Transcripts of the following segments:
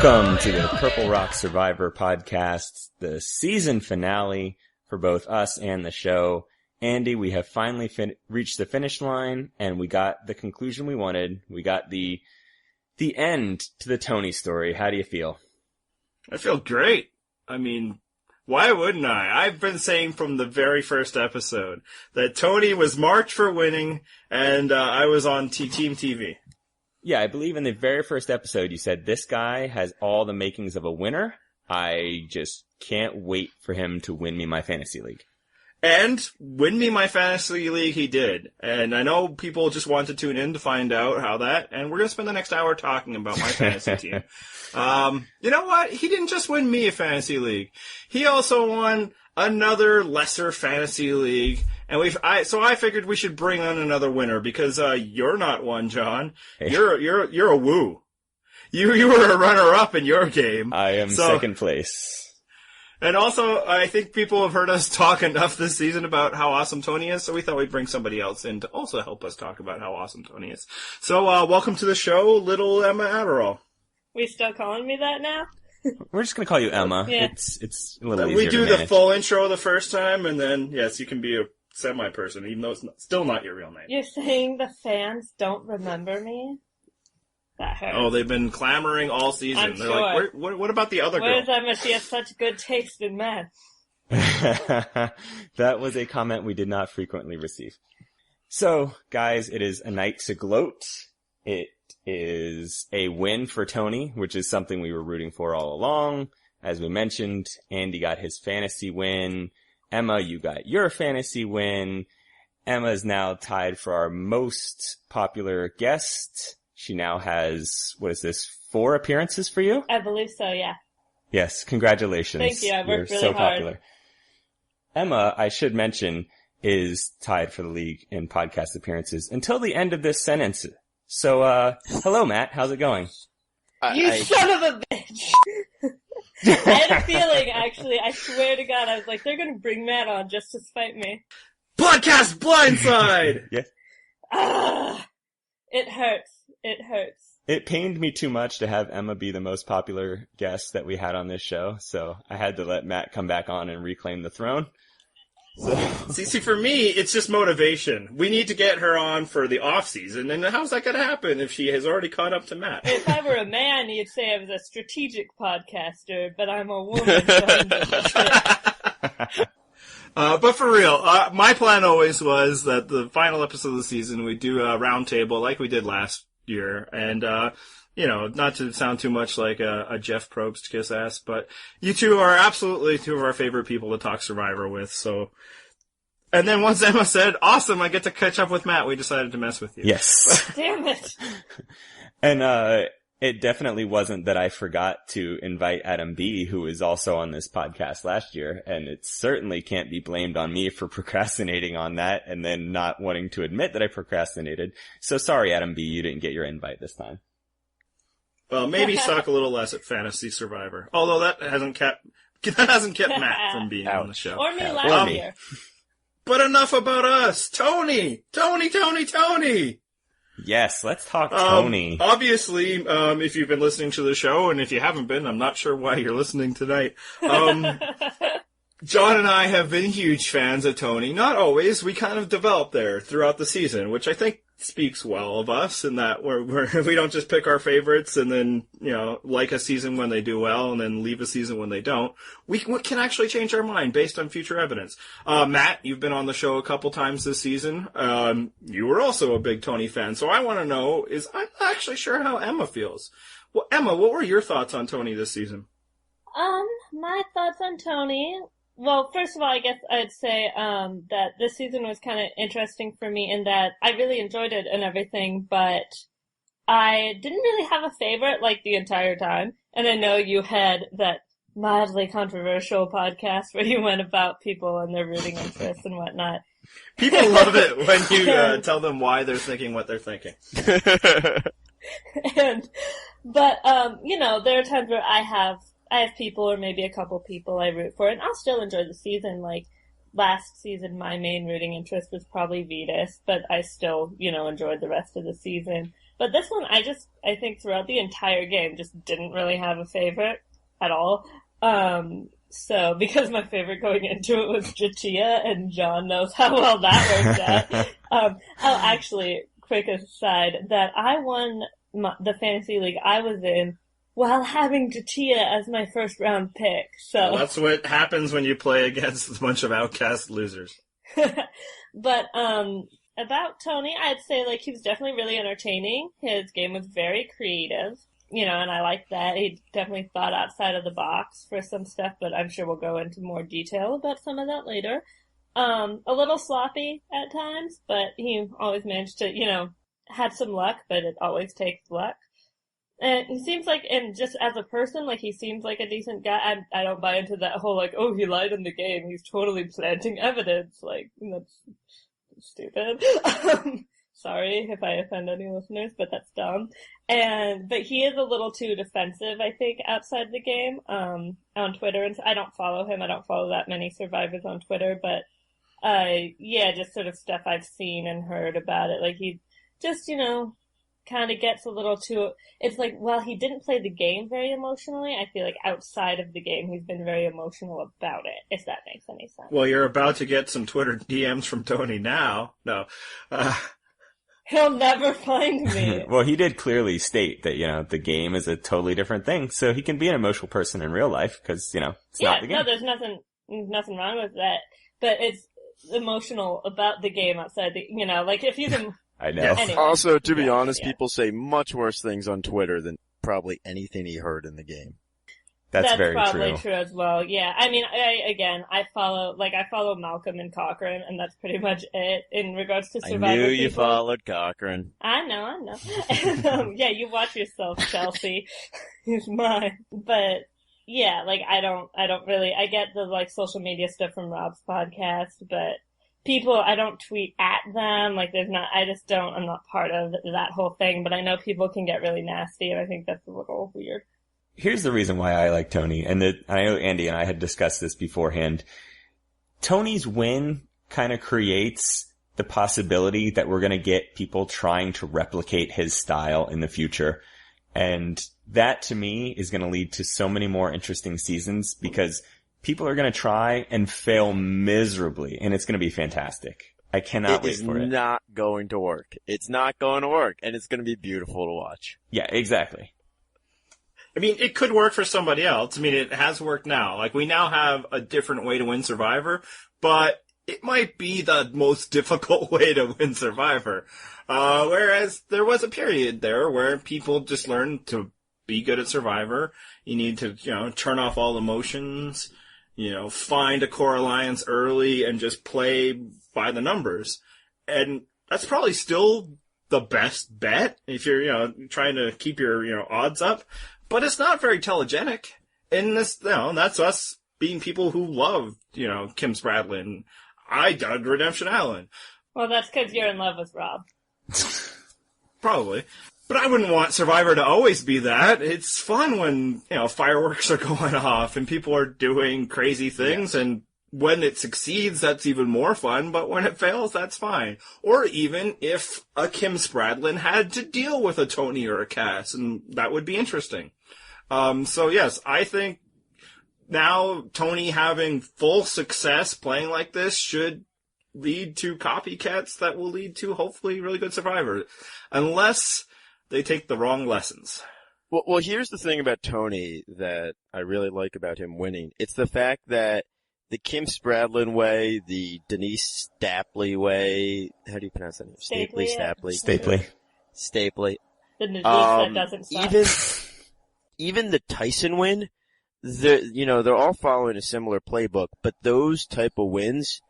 Welcome to the Purple Rock Survivor podcast, the season finale for both us and the show. Andy, we have finally reached the finish line, and we got the conclusion we wanted. We got the end to the Tony story. How do you feel? I feel great. I mean, why wouldn't I? I've been saying from the very first episode that Tony was marked for winning, and I was on Team TV. Yeah, I believe in the very first episode you said, this guy has all the makings of a winner. I just can't wait for him to win me my fantasy league. And win me my fantasy league he did. And I know people just want to tune in to find out how that, and we're going to spend the next hour talking about my fantasy team. You know what? He didn't just win me a fantasy league. He also won another lesser fantasy league. And so I figured we should bring on another winner because, you're not one, John. Hey. You're a woo. You were a runner-up in your game. I am second place. And also, I think people have heard us talk enough this season about how awesome Tony is, so we thought we'd bring somebody else in to also help us talk about how awesome Tony is. So, welcome to the show, little Emma Adderall. We still calling me that now? We're just going to call you Emma. Yeah. It's a little easier We do to manage. the full intro the first time, and then, yes, you can be a semi-person, even though it's still not your real name. You're saying the fans don't remember me? That hurts. Oh, they've been clamoring all season. I'm They're sure. like, what about the other girl? Where's Emma? She has such good taste in men. That was a comment we did not frequently receive. So, guys, it is a night to gloat. It is a win for Tony, which is something we were rooting for all along. As we mentioned, Andy got his fantasy win. Emma, you got your fantasy win. Emma is now tied for our most popular guest. She now has, 4 appearances for you? I believe so, yeah. Yes, congratulations. Thank you, I worked You're really so hard. popular. Emma, I should mention, is tied for the league in podcast appearances until the end of this sentence. So, hello Matt, how's it going? You son of a bitch! I had a feeling, actually, I swear to God, I was like, they're gonna bring Matt on just to spite me. Podcast Blindside! Yes. It hurts. It hurts. It pained me too much to have Emma be the most popular guest that we had on this show, so I had to let Matt come back on and reclaim the throne. So. See, for me, it's just motivation. We need to get her on for the off-season, and how's that going to happen if she has already caught up to Matt? If I were a man, you'd say I was a strategic podcaster, but I'm a woman, so I'm just But for real, my plan always was that the final episode of the season, we'd do a round table like we did last year, and, not to sound too much like a Jeff Probst kiss ass, but you two are absolutely two of our favorite people to talk Survivor with, so. And then once Emma said, awesome, I get to catch up with Matt, we decided to mess with you. Yes. Damn it. And, it definitely wasn't that I forgot to invite Adam B., who was also on this podcast last year, and it certainly can't be blamed on me for procrastinating on that and then not wanting to admit that I procrastinated. So sorry, Adam B., you didn't get your invite this time. Well, maybe suck a little less at Fantasy Survivor. Although that hasn't kept Matt from being on the show. Or me Or last me. year. But enough about us. Tony! Yes, let's talk Tony. Obviously, if you've been listening to the show, and if you haven't been, I'm not sure why you're listening tonight. John and I have been huge fans of Tony. Not always. We kind of developed there throughout the season, which I think speaks well of us in that we don't just pick our favorites and then, like a season when they do well and then leave a season when they don't. We can actually change our mind based on future evidence. Matt, you've been on the show a couple times this season. You were also a big Tony fan. So I want to know I'm not actually sure how Emma feels. Well, Emma, what were your thoughts on Tony this season? My thoughts on Tony. Well, first of all, I guess I'd say that this season was kind of interesting for me in that I really enjoyed it and everything, but I didn't really have a favorite like the entire time. And I know you had that mildly controversial podcast where you went about people and their rooting interests and whatnot. People love it when you tell them why they're thinking what they're thinking. But there are times where I have people or maybe a couple people I root for, and I'll still enjoy the season. Like, last season, my main rooting interest was probably Vetus, but I still, enjoyed the rest of the season. But this one, I think throughout the entire game, just didn't really have a favorite at all. So, because my favorite going into it was Jatia, and John knows how well that worked out. Actually, quick aside, that I won the fantasy league I was in while having Jatia as my first round pick. So well, that's what happens when you play against a bunch of outcast losers. But, about Tony, I'd say, like, he was definitely really entertaining. His game was very creative. And I like that. He definitely thought outside of the box for some stuff, but I'm sure we'll go into more detail about some of that later. A little sloppy at times, but he always managed to, had some luck, but it always takes luck. And he seems like, and just as a person, like, he seems like a decent guy. I don't buy into that whole, like, oh, he lied in the game. He's totally planting evidence. Like, that's stupid. Sorry if I offend any listeners, but that's dumb. But he is a little too defensive, I think, outside the game, on Twitter. And I don't follow him. I don't follow that many survivors on Twitter, but, just sort of stuff I've seen and heard about it. Like, he just, kind of gets a little too, it's like, while he didn't play the game very emotionally, I feel like outside of the game, he's been very emotional about it, if that makes any sense. Well, you're about to get some Twitter DMs from Tony now. No. He'll never find me. Well, he did clearly state that, the game is a totally different thing, so he can be an emotional person in real life, because, it's not the game. No, there's nothing wrong with that, but it's emotional about the game outside the, like, if you can... I know. Anyway. Also, to be honest, people say much worse things on Twitter than probably anything he heard in the game. That's very probably true as well. Yeah, I mean, I follow Malcolm and Cochran, and that's pretty much it in regards to Survivor. I knew you followed Cochran. I know. And, yeah, you watch yourself, Chelsea. He's mine. But yeah, like, I get the, like, social media stuff from Rob's podcast, but I don't tweet at them, like, I'm not part of that whole thing, but I know people can get really nasty, and I think that's a little weird. Here's the reason why I like Tony, and I know Andy and I had discussed this beforehand. Tony's win kind of creates the possibility that we're going to get people trying to replicate his style in the future. And that, to me, is going to lead to so many more interesting seasons, because people are going to try and fail miserably, and it's going to be fantastic. I cannot wait for it. It is not going to work. It's not going to work, and it's going to be beautiful to watch. Yeah, exactly. I mean, it could work for somebody else. I mean, it has worked now. Like, we now have a different way to win Survivor, but it might be the most difficult way to win Survivor. Whereas there was a period there where people just learned to be good at Survivor. You need to, turn off all emotions, find a core alliance early and just play by the numbers. And that's probably still the best bet if you're, trying to keep your, odds up. But it's not very telegenic. And this, that's us being people who love, Kim Spradlin. I dug Redemption Island. Well, that's because you're in love with Rob. Probably. But I wouldn't want Survivor to always be that. It's fun when, fireworks are going off and people are doing crazy things. Yeah. And when it succeeds, that's even more fun. But when it fails, that's fine. Or even if a Kim Spradlin had to deal with a Tony or a Cass, and that would be interesting. So yes, I think now Tony having full success playing like this should lead to copycats that will lead to hopefully really good Survivor. Unless they take the wrong lessons. Well, here's the thing about Tony that I really like about him winning. It's the fact that the Kim Spradlin way, the Denise Stapley way, how do you pronounce that name? Stapley. The Denise that doesn't suck. Even the Tyson win, they're all following a similar playbook, but those type of wins,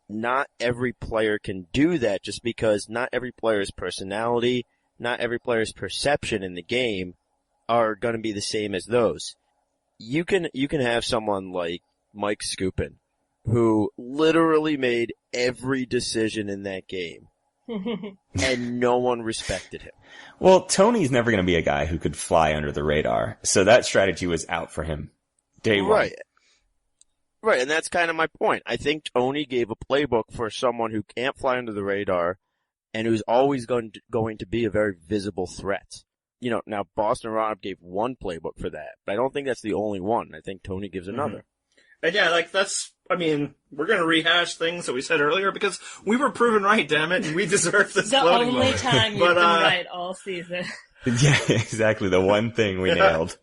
not every player can do that just because not every player's personality, not every player's perception in the game are going to be the same as those. You can have someone like Mike Scoopin, who literally made every decision in that game, and no one respected him. Well, Tony's never going to be a guy who could fly under the radar, so that strategy was out for him day one. Right, and that's kind of my point. I think Tony gave a playbook for someone who can't fly under the radar and who's always going to be a very visible threat. Now Boston Rob gave one playbook for that, but I don't think that's the only one. I think Tony gives another. And yeah, we're going to rehash things that we said earlier because we were proven right, damn it, and we deserve this The floating only moment. time you've been right all season. Yeah, exactly. The one thing we nailed.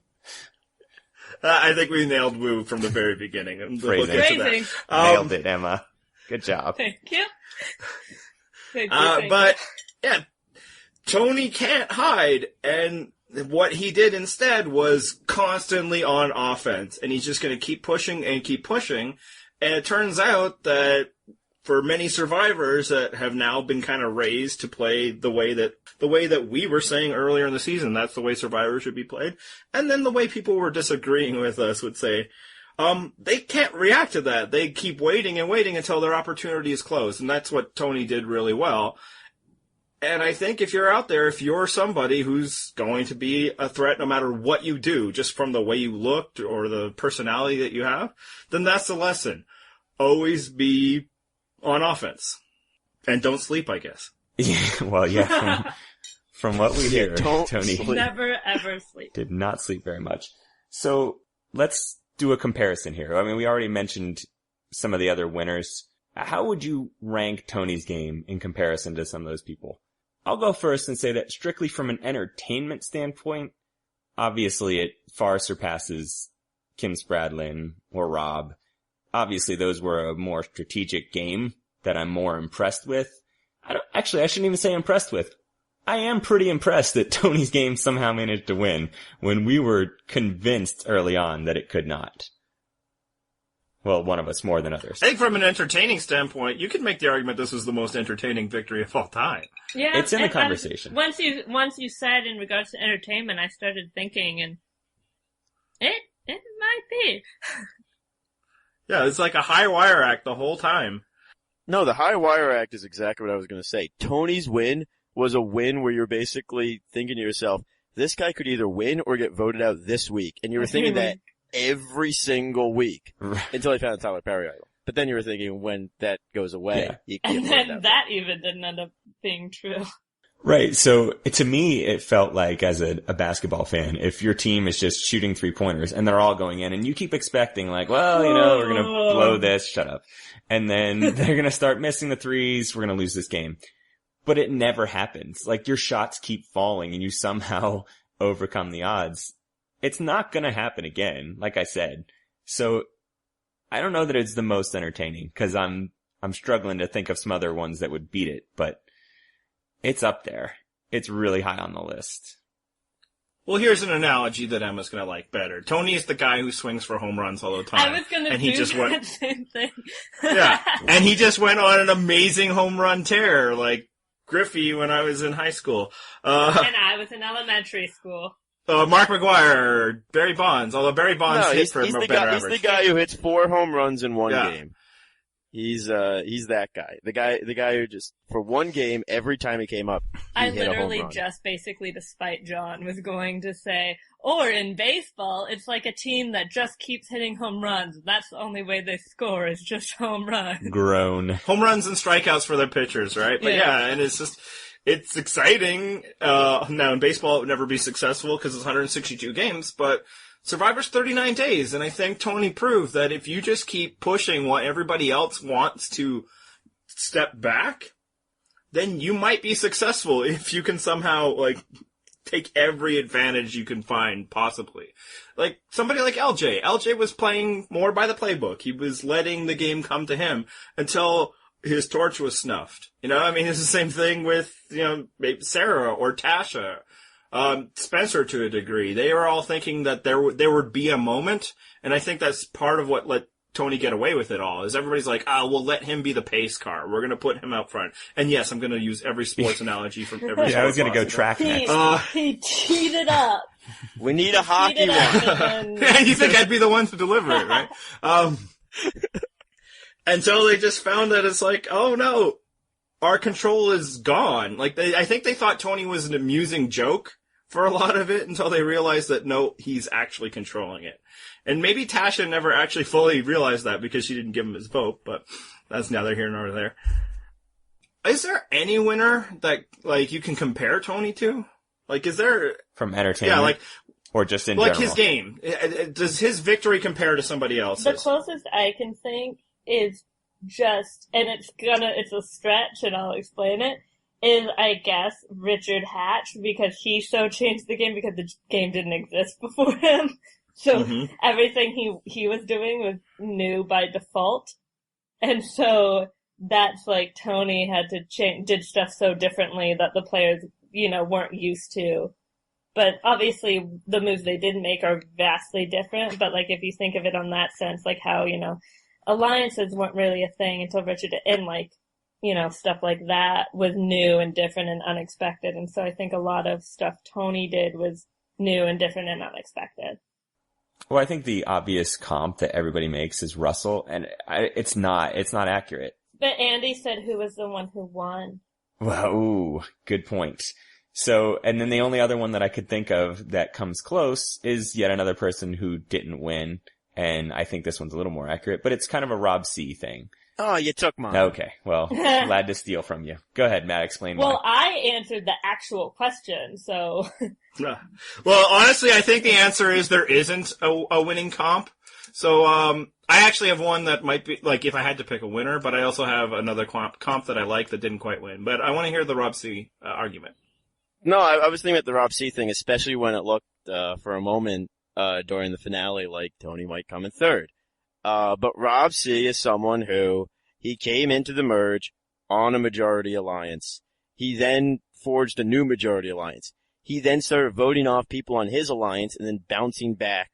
I think we nailed Woo from the very beginning. We'll get to that. Phrasing. Nailed it, Emma. Good job. Thank you. Thank you. But, yeah, Tony can't hide, and what he did instead was constantly on offense, and he's just going to keep pushing and keep pushing, and it turns out that for many survivors that have now been kind of raised to play the way that we were saying earlier in the season, that's the way survivors should be played, and then the way people were disagreeing with us would say, they can't react to that. They keep waiting and waiting until their opportunity is closed, and that's what Tony did really well. And I think if you're out there, if you're somebody who's going to be a threat no matter what you do, just from the way you looked or the personality that you have, then that's the lesson. Always be on offense. And don't sleep, I guess. Yeah, well, yeah, from what we hear, Tony never ever sleep. Did not sleep very much. So let's do a comparison here. I mean, we already mentioned some of the other winners. How would you rank Tony's game in comparison to some of those people? I'll go first and say that strictly from an entertainment standpoint, obviously it far surpasses Kim Spradlin or Rob. Obviously those were a more strategic game that I'm more impressed with. I shouldn't even say impressed with. I am pretty impressed that Tony's game somehow managed to win when we were convinced early on that it could not. Well, one of us more than others. I think from an entertaining standpoint, you could make the argument this was the most entertaining victory of all time. Yeah, it's in the conversation. Once you said in regards to entertainment, I started thinking, and it might be. Yeah, it's like a high wire act the whole time. No, the high wire act is exactly what I was going to say. Tony's win was a win where you're basically thinking to yourself, this guy could either win or get voted out this week. And you were thinking that every single week until I found Tyler Perry idol. But then you were thinking when that goes away, you can't. And then that even didn't end up being true. Right. So to me, it felt like as a basketball fan, if your team is just shooting 3-pointers and they're all going in and you keep expecting like, well, we're going to blow this, shut up. And then they're going to start missing the threes. We're going to lose this game. But it never happens. Like your shots keep falling and you somehow overcome the odds. It's not going to happen again, like I said. So I don't know that it's the most entertaining because I'm struggling to think of some other ones that would beat it, but it's up there. It's really high on the list. Well, here's an analogy that Emma's going to like better. Tony is the guy who swings for home runs all the time. I was going to do that same thing. Yeah, and he just went on an amazing home run tear, like Griffey when I was in high school. And I was in elementary school. Mark McGuire, Barry Bonds, although Barry Bonds hit for a better average. He's the guy who hits 4 home runs in one game. He's that guy. The guy who just, for one game, every time he came up, he hit a home run. I literally just basically, to spite John, was going to say, or in baseball, it's like a team that just keeps hitting home runs. That's the only way they score is just home runs. Grown. Home runs and strikeouts for their pitchers, right? But yeah, and it's just, it's exciting. Now in baseball it would never be successful because it's 162 games, but Survivor's 39 days, and I think Tony proved that if you just keep pushing what everybody else wants to step back, then you might be successful if you can somehow, like, take every advantage you can find, possibly. Like, somebody like LJ. LJ was playing more by the playbook. He was letting the game come to him until his torch was snuffed. You know, I mean, it's the same thing with, maybe Sarah or Tasha. Spencer to a degree. They were all thinking that there would be a moment, and I think that's part of what let Tony get away with it all, is everybody's like, we'll let him be the pace car. We're gonna put him out front. And yes, I'm gonna use every sports analogy from every sport I was gonna go track next. He teed it up. We need a hockey one. You think I'd be the one to deliver it, right? Until they just found that it's like, oh no, our control is gone. Like, I think they thought Tony was an amusing joke for a lot of it until they realized that no, he's actually controlling it. And maybe Tasha never actually fully realized that because she didn't give him his vote, but that's neither here nor there. Is there any winner that, like, you can compare Tony to? Like, is there... From entertainment? Yeah, like... Or just in like general? His game. Does his victory compare to somebody else's? The closest I can think is just, and it's a stretch, and I'll explain it, is, I guess, Richard Hatch, because he so changed the game because the game didn't exist before him. So everything he was doing was new by default. And so that's like Tony had to did stuff so differently that the players, weren't used to. But obviously the moves they did make are vastly different. But like if you think of it on that sense, like how, alliances weren't really a thing until Richard, and like, stuff like that was new and different and unexpected. And so I think a lot of stuff Tony did was new and different and unexpected. Well, I think the obvious comp that everybody makes is Russell, and it's not accurate. But Andy said who was the one who won. Well, ooh, good point. So, and then the only other one that I could think of that comes close is yet another person who didn't win, and I think this one's a little more accurate, but it's kind of a Rob C thing. Oh, you took mine. Okay, well, glad to steal from you. Go ahead, Matt, explain why. Well, I answered the actual question, so... Well, honestly, I think the answer is there isn't a winning comp. So, I actually have one that might be, like, if I had to pick a winner, but I also have another comp that I like that didn't quite win. But I want to hear the Rob C argument. No, I was thinking about the Rob C thing, especially when it looked, for a moment, during the finale like Tony might come in third. But Rob C is someone who, he came into the merge on a majority alliance. He then forged a new majority alliance. He then started voting off people on his alliance and then bouncing back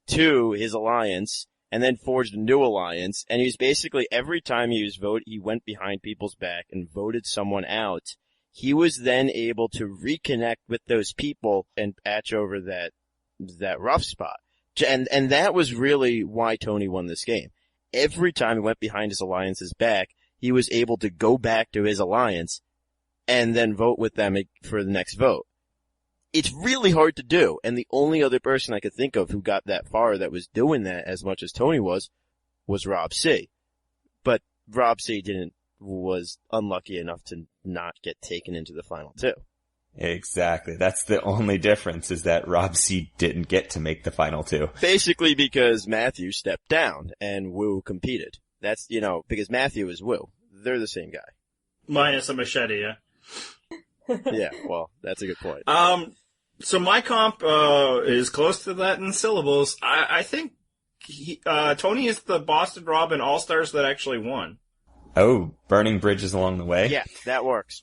to his alliance and then forged a new alliance. And he was basically, every time he went behind people's back and voted someone out. He was then able to reconnect with those people and patch over that rough spot. And that was really why Tony won this game. Every time he went behind his alliance's back, he was able to go back to his alliance and then vote with them for the next vote. It's really hard to do, and the only other person I could think of who got that far that was doing that as much as Tony was Rob C. But Rob C was unlucky enough to not get taken into the final two. Exactly. That's the only difference, is that Rob C didn't get to make the final two. Basically because Matthew stepped down and Wu competed. That's, because Matthew is Wu. They're the same guy. Minus a machete, yeah. Yeah, well, that's a good point. So my comp is close to that in syllables. I think Tony is the Boston Rob and All-Stars that actually won. Oh, burning bridges along the way? Yeah, that works.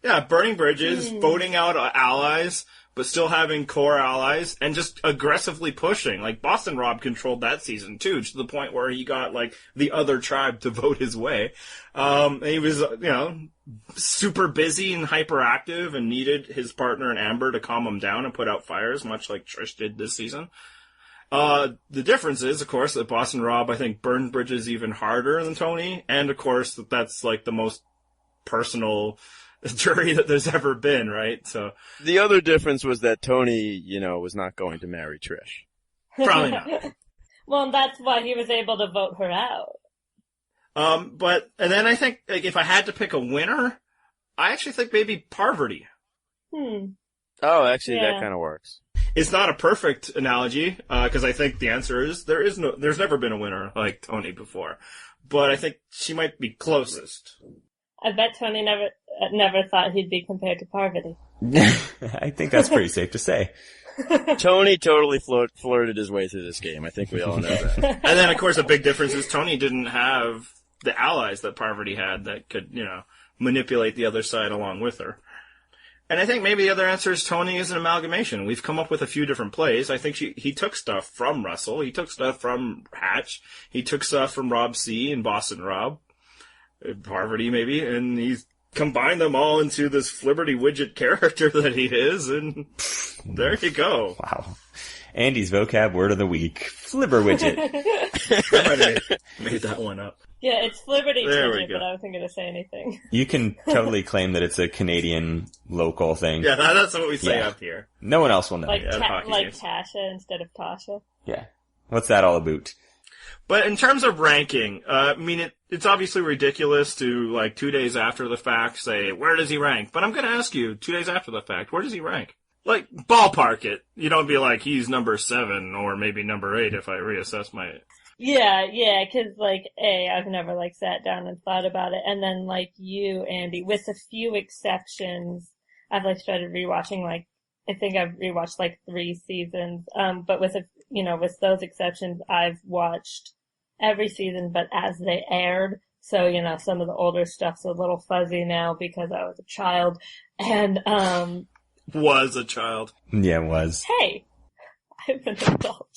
Yeah, burning bridges, voting out allies, but still having core allies, and just aggressively pushing. Like, Boston Rob controlled that season, too, to the point where he got, like, the other tribe to vote his way. And he was, super busy and hyperactive and needed his partner in Amber to calm him down and put out fires, much like Trish did this season. The difference is, of course, that Boston Rob, I think, burned bridges even harder than Tony, and, of course, that's, like, the most personal jury that there's ever been, right? So the other difference was that Tony, was not going to marry Trish. Probably not. Well, that's why he was able to vote her out. And then I think, like, if I had to pick a winner, I actually think maybe Parvati. Oh, actually, that kind of works. It's not a perfect analogy, because I think the answer is there's never been a winner like Tony before. But I think she might be closest. I bet Tony never thought he'd be compared to Parvati. I think that's pretty safe to say. Tony totally flirted his way through this game. I think we all know that. And then, of course, a big difference is Tony didn't have the allies that Parvati had that could, manipulate the other side along with her. And I think maybe the other answer is Tony is an amalgamation. We've come up with a few different plays. I think he took stuff from Russell. He took stuff from Hatch. He took stuff from Rob C. and Boston Rob. Parvati, maybe. And he's combined them all into this Flibberty Widget character that he is. And there you go. Wow. Andy's vocab word of the week. Flibber Widget. I might have made that one up. Yeah, it's Flibberty There we Widget, go. but I wasn't going to say anything. You can totally claim that it's a Canadian local thing. Yeah, that's what we say Yeah. up here. No one else will know. Like, Yeah, hockey like games. Tasha instead of Tasha. Yeah. What's that all about? But in terms of ranking, I mean, it's obviously ridiculous to, like, 2 days after the fact say, where does he rank? But I'm going to ask you, 2 days after the fact, where does he rank? Like, ballpark it. You don't be like, he's number 7 or maybe number 8 if I reassess my... Yeah, 'cause like, I've never like sat down and thought about it. And then like you, Andy, with a few exceptions, I've like started rewatching like, I think I've rewatched like 3 seasons. But with with those exceptions, I've watched every season, but as they aired. So, some of the older stuff's a little fuzzy now because I was a child. And, Was a child. Yeah, it was. Hey, I'm an adult.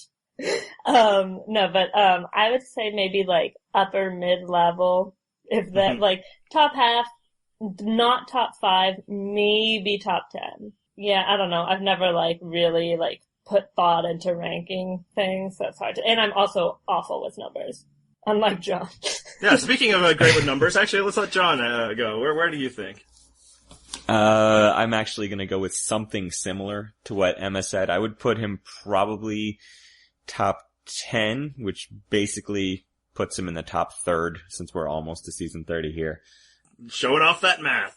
No, but, I would say maybe like upper mid-level, if that, like, top half, not top 5, maybe top 10. Yeah, I don't know. I've never like really like put thought into ranking things, so it's hard to, and I'm also awful with numbers. Unlike John. Yeah, speaking of great with numbers, actually, let's let John go. Where do you think? I'm actually going to go with something similar to what Emma said. I would put him probably top 10, which basically puts him in the top third since we're almost to season 30 here. Showing off that math.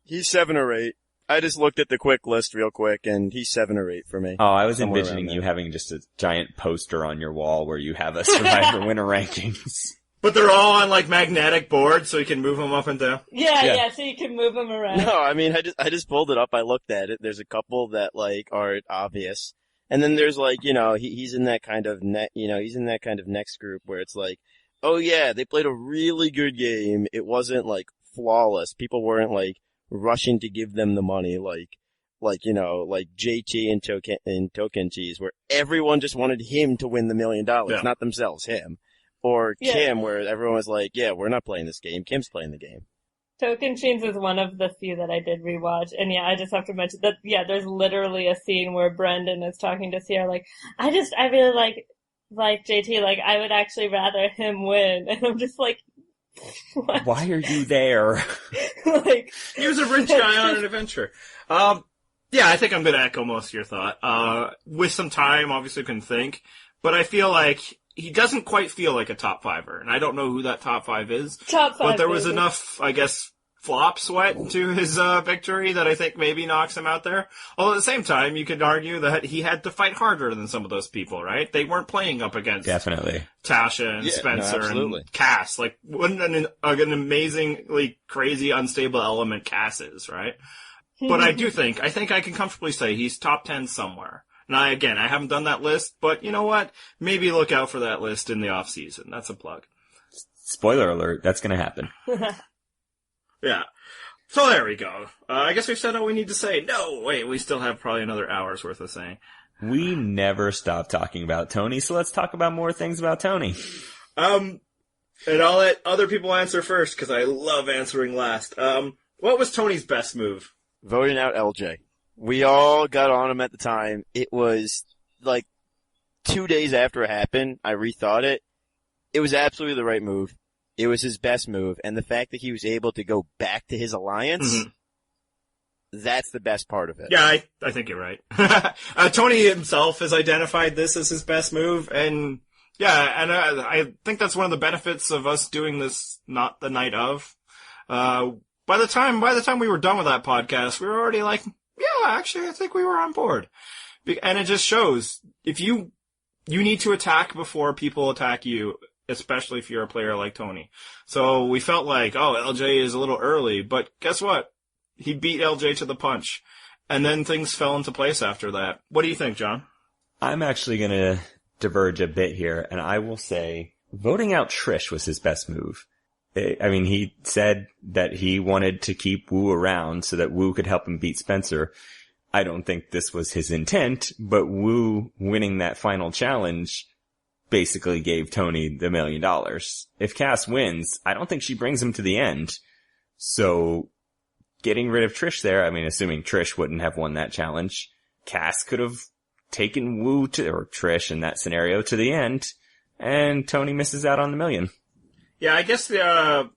He's 7 or 8. I just looked at the quick list real quick, and he's 7 or 8 for me. Oh, I was Somewhere envisioning around you there. having just a giant poster on your wall where you have a Survivor winner rankings. But they're all on like magnetic boards, so you can move them up and down. Yeah, so you can move them around. No, I mean, I just pulled it up. I looked at it. There's a couple that like are obvious, and then there's like he's in that kind of he's in that kind of next group where it's like, oh yeah, they played a really good game. It wasn't like flawless. People weren't like rushing to give them the money like JT and Token Cheese, where everyone just wanted him to win the $1 million, not themselves, him. Or Kim, where everyone was like, yeah, we're not playing this game. Kim's playing the game. Token Chains is one of the few that I did rewatch. And yeah, I just have to mention that, there's literally a scene where Brendan is talking to Sierra like, I really like JT, like, I would actually rather him win. And I'm just like, what? Why are you there? Like, He was a rich guy on an adventure. Yeah, I think I'm going to echo most of your thought. With some time, obviously can think, but I feel like he doesn't quite feel like a top 5er, and I don't know who that top 5 is. Top 5. But there was enough, I guess, flop sweat to his victory that I think maybe knocks him out there. Although at the same time, you could argue that he had to fight harder than some of those people, right? They weren't playing up against Definitely Tasha and Spencer and Cass. Like, what an amazingly crazy, unstable element Cass is, right? But I think I can comfortably say he's top 10 somewhere. And I haven't done that list, but you know what? Maybe look out for that list in the off season. That's a plug. Spoiler alert, that's going to happen. Yeah. So there we go. I guess we've said all we need to say. No, wait, we still have probably another hour's worth of saying. We never stop talking about Tony, so let's talk about more things about Tony. And I'll let other people answer first, because I love answering last. What was Tony's best move? Voting out LJ. We all got on him at the time. It was like 2 days after it happened, I rethought it. It was absolutely the right move. It was his best move. And the fact that he was able to go back to his alliance, that's the best part of it. Yeah, I think you're right. Tony himself has identified this as his best move. And yeah, and I think that's one of the benefits of us doing this not the night of. By the time we were done with that podcast, we were already like, yeah, actually, I think we were on board. And it just shows, if you need to attack before people attack you, especially if you're a player like Tony. So we felt like, oh, LJ is a little early, but guess what? He beat LJ to the punch. And then things fell into place after that. What do you think, John? I'm actually going to diverge a bit here, and I will say voting out Trish was his best move. I mean, he said that he wanted to keep Wu around so that Wu could help him beat Spencer. I don't think this was his intent, but Wu winning that final challenge basically gave Tony the $1 million. If Cass wins, I don't think she brings him to the end. So getting rid of Trish there, I mean, assuming Trish wouldn't have won that challenge, Cass could have taken Wu or Trish in that scenario to the end, and Tony misses out on the $1 million. Yeah, I guess the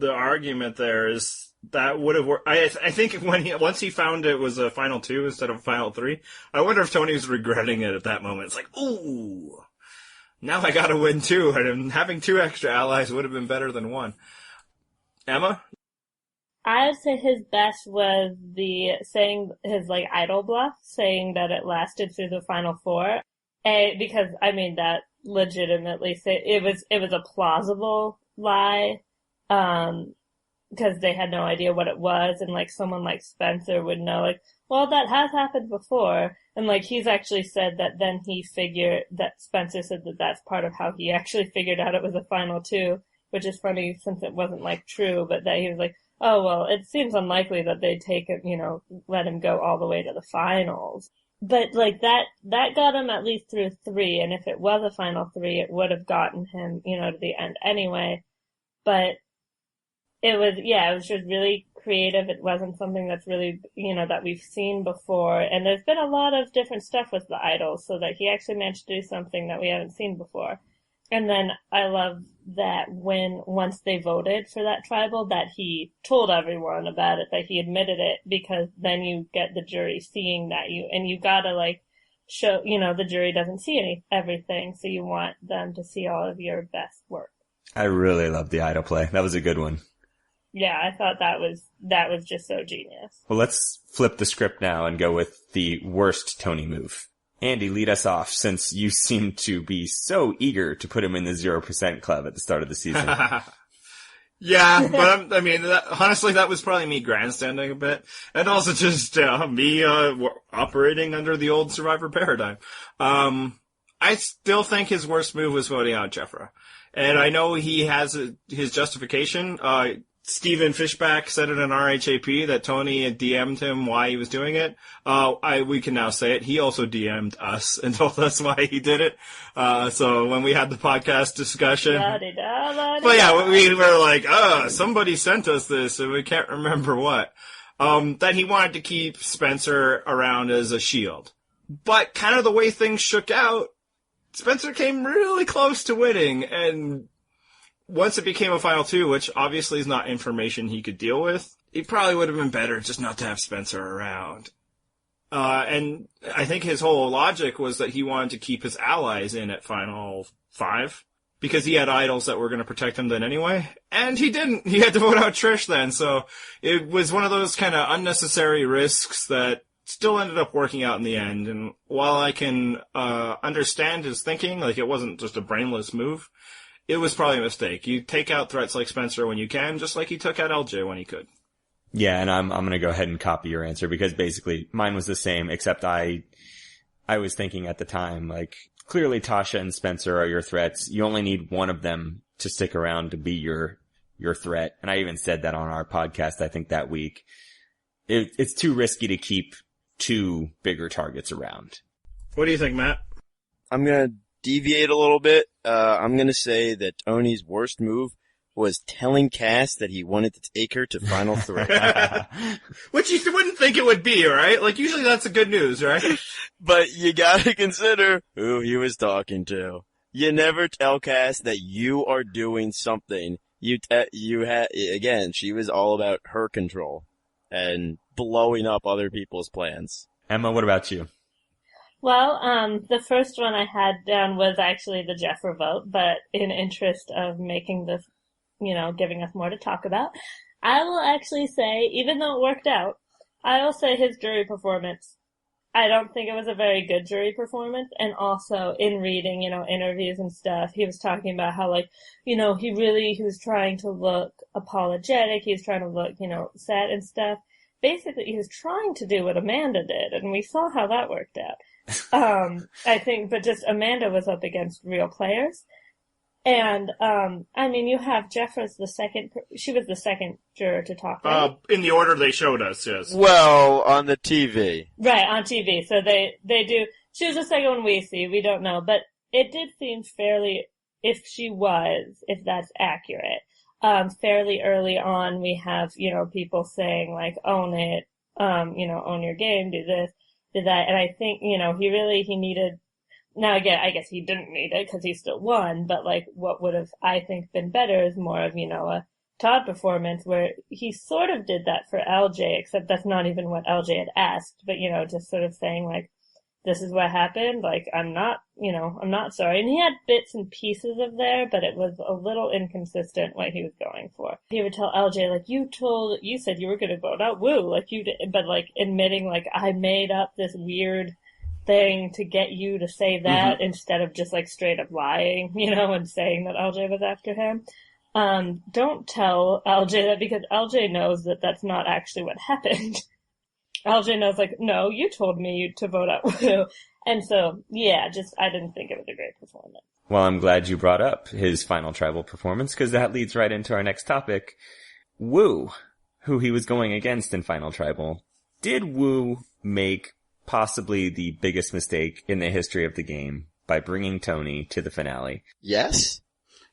argument there is that would have worked. I think once he found it was a final 2 instead of a final 3, I wonder if Tony was regretting it at that moment. It's like, ooh, now I gotta win too, and having 2 extra allies would have been better than 1. Emma? I would say his best was saying his idol bluff, saying that it lasted through the final 4. Because that legitimately it was a plausible lie, because they had no idea what it was, and someone like Spencer would know, well, that has happened before, and he's actually said that then Spencer said that that's part of how he actually figured out it was a final 2, which is funny since it wasn't true, but that he was oh, well, it seems unlikely that they'd take him, let him go all the way to the finals. But, that got him at least through 3, and if it was a final 3, it would have gotten him, to the end anyway. But it was just really creative. It wasn't something that's really, that we've seen before. And there's been a lot of different stuff with the idols, so that he actually managed to do something that we haven't seen before. And then I love that once they voted for that tribal, that he told everyone about it, that he admitted it, because then you get the jury seeing that you gotta show, the jury doesn't see everything, so you want them to see all of your best work. I really loved the idol play. That was a good one. Yeah, I thought that was just so genius. Well, let's flip the script now and go with the worst Tony move. Andy, lead us off, since you seem to be so eager to put him in the 0% club at the start of the season. Yeah, but honestly, that was probably me grandstanding a bit, and also just me operating under the old Survivor paradigm. I still think his worst move was voting out Jeffra, and I know he has his justification. Steven Fishback said it in RHAP that Tony had DM'd him why he was doing it. We can now say it. He also DM'd us and told us why he did it. So when we had the podcast discussion. But yeah, we were somebody sent us this and we can't remember what. That he wanted to keep Spencer around as a shield. But kind of the way things shook out, Spencer came really close to winning, and once it became a final 2, which obviously is not information he could deal with, it probably would have been better just not to have Spencer around. And I think his whole logic was that he wanted to keep his allies in at final 5, because he had idols that were going to protect him then anyway. And he didn't. He had to vote out Trish then. So it was one of those kind of unnecessary risks that still ended up working out in the end. And while I can understand his thinking, it wasn't just a brainless move, it was probably a mistake. You take out threats like Spencer when you can, just like he took out LJ when he could. Yeah, and I'm going to go ahead and copy your answer, because basically mine was the same, except I was thinking at the time, clearly Tasha and Spencer are your threats. You only need one of them to stick around to be your threat. And I even said that on our podcast, I think that week. It's too risky to keep 2 bigger targets around. What do you think, Matt? I'm going to deviate a little bit. I'm going to say that Tony's worst move was telling Cass that he wanted to take her to Final 3. Which you wouldn't think it would be, right? Usually that's the good news, right? But you gotta consider who he was talking to. You never tell Cass that you are doing something. Again, she was all about her control and blowing up other people's plans. Emma, what about you? Well, the first one I had down was actually the Jeffra vote, but in interest of making this, giving us more to talk about, I will actually say, even though it worked out, I will say his jury performance, I don't think it was a very good jury performance. And also in reading, interviews and stuff, he was talking about how he was trying to look apologetic. He was trying to look, sad and stuff. Basically, he was trying to do what Amanda did, and we saw how that worked out. I think, but just Amanda was up against real players. And, you have Jeffra's she was the second juror to talk, right? In the order they showed us, yes. Well, on the TV. Right, on TV. So they do, she was the second one we see, we don't know, but it did seem fairly, if that's accurate, fairly early on we have, people saying own it, own your game, do this, do that, and I think, he needed. Now again, I guess he didn't need it because he still won, but what would have, I think, been better is more of, a Todd performance where he sort of did that for LJ, except that's not even what LJ had asked, but just sort of saying this is what happened. Like, I'm not sorry. And he had bits and pieces of there, but it was a little inconsistent what he was going for. He would tell LJ, like, you said you were going to vote out Woo, like you did, but like admitting, like, I made up this weird thing to get you to say that instead of just like straight up lying, and saying that LJ was after him. Don't tell LJ that, because LJ knows that that's not actually what happened. LJ knows, like, no, you told me to vote out Woo. And so, yeah, I didn't think it was a great performance. Well, I'm glad you brought up his final tribal performance, because that leads right into our next topic. Woo, who he was going against in final tribal. Did Woo make possibly the biggest mistake in the history of the game by bringing Tony to the finale? Yes?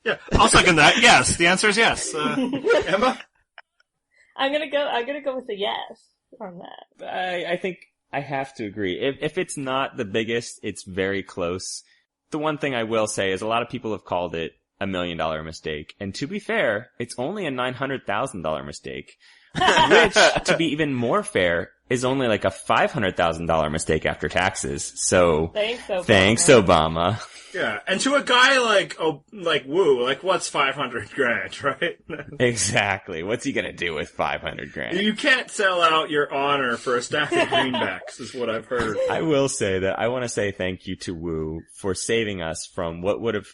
Yeah, I'll second that. Yes, the answer is yes. Emma? I'm gonna go with a yes on that. I think I have to agree. If it's not the biggest, it's very close. The one thing I will say is a lot of people have called it $1 million mistake. And to be fair, it's only a $900,000 mistake. Which, to be even more fair, is only like a $500,000 mistake after taxes. So, thanks, Obama. Yeah, and to a guy like Woo, like, what's $500,000, right? Exactly. What's he gonna do with $500,000? You can't sell out your honor for a stack of greenbacks, is what I've heard. I will say that I want to say thank you to Woo for saving us from what would have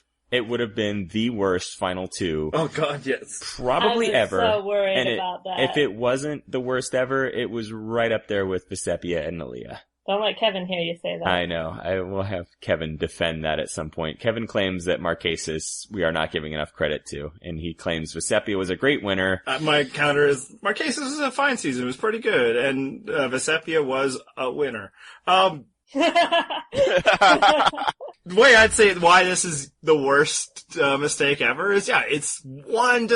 been the worst final two. Oh God, yes. Probably I was ever. so worried about that. If it wasn't the worst ever, it was right up there with Visepia and Nalia. Don't let Kevin hear you say that. I know. I will have Kevin defend that at some point. Kevin claims that Marquesas we are not giving enough credit to, and he claims Visepia was a great winner. My counter is Marquesas was a fine season. It was pretty good, and Visepia was a winner. The way I'd say why this is the worst mistake ever is, it's one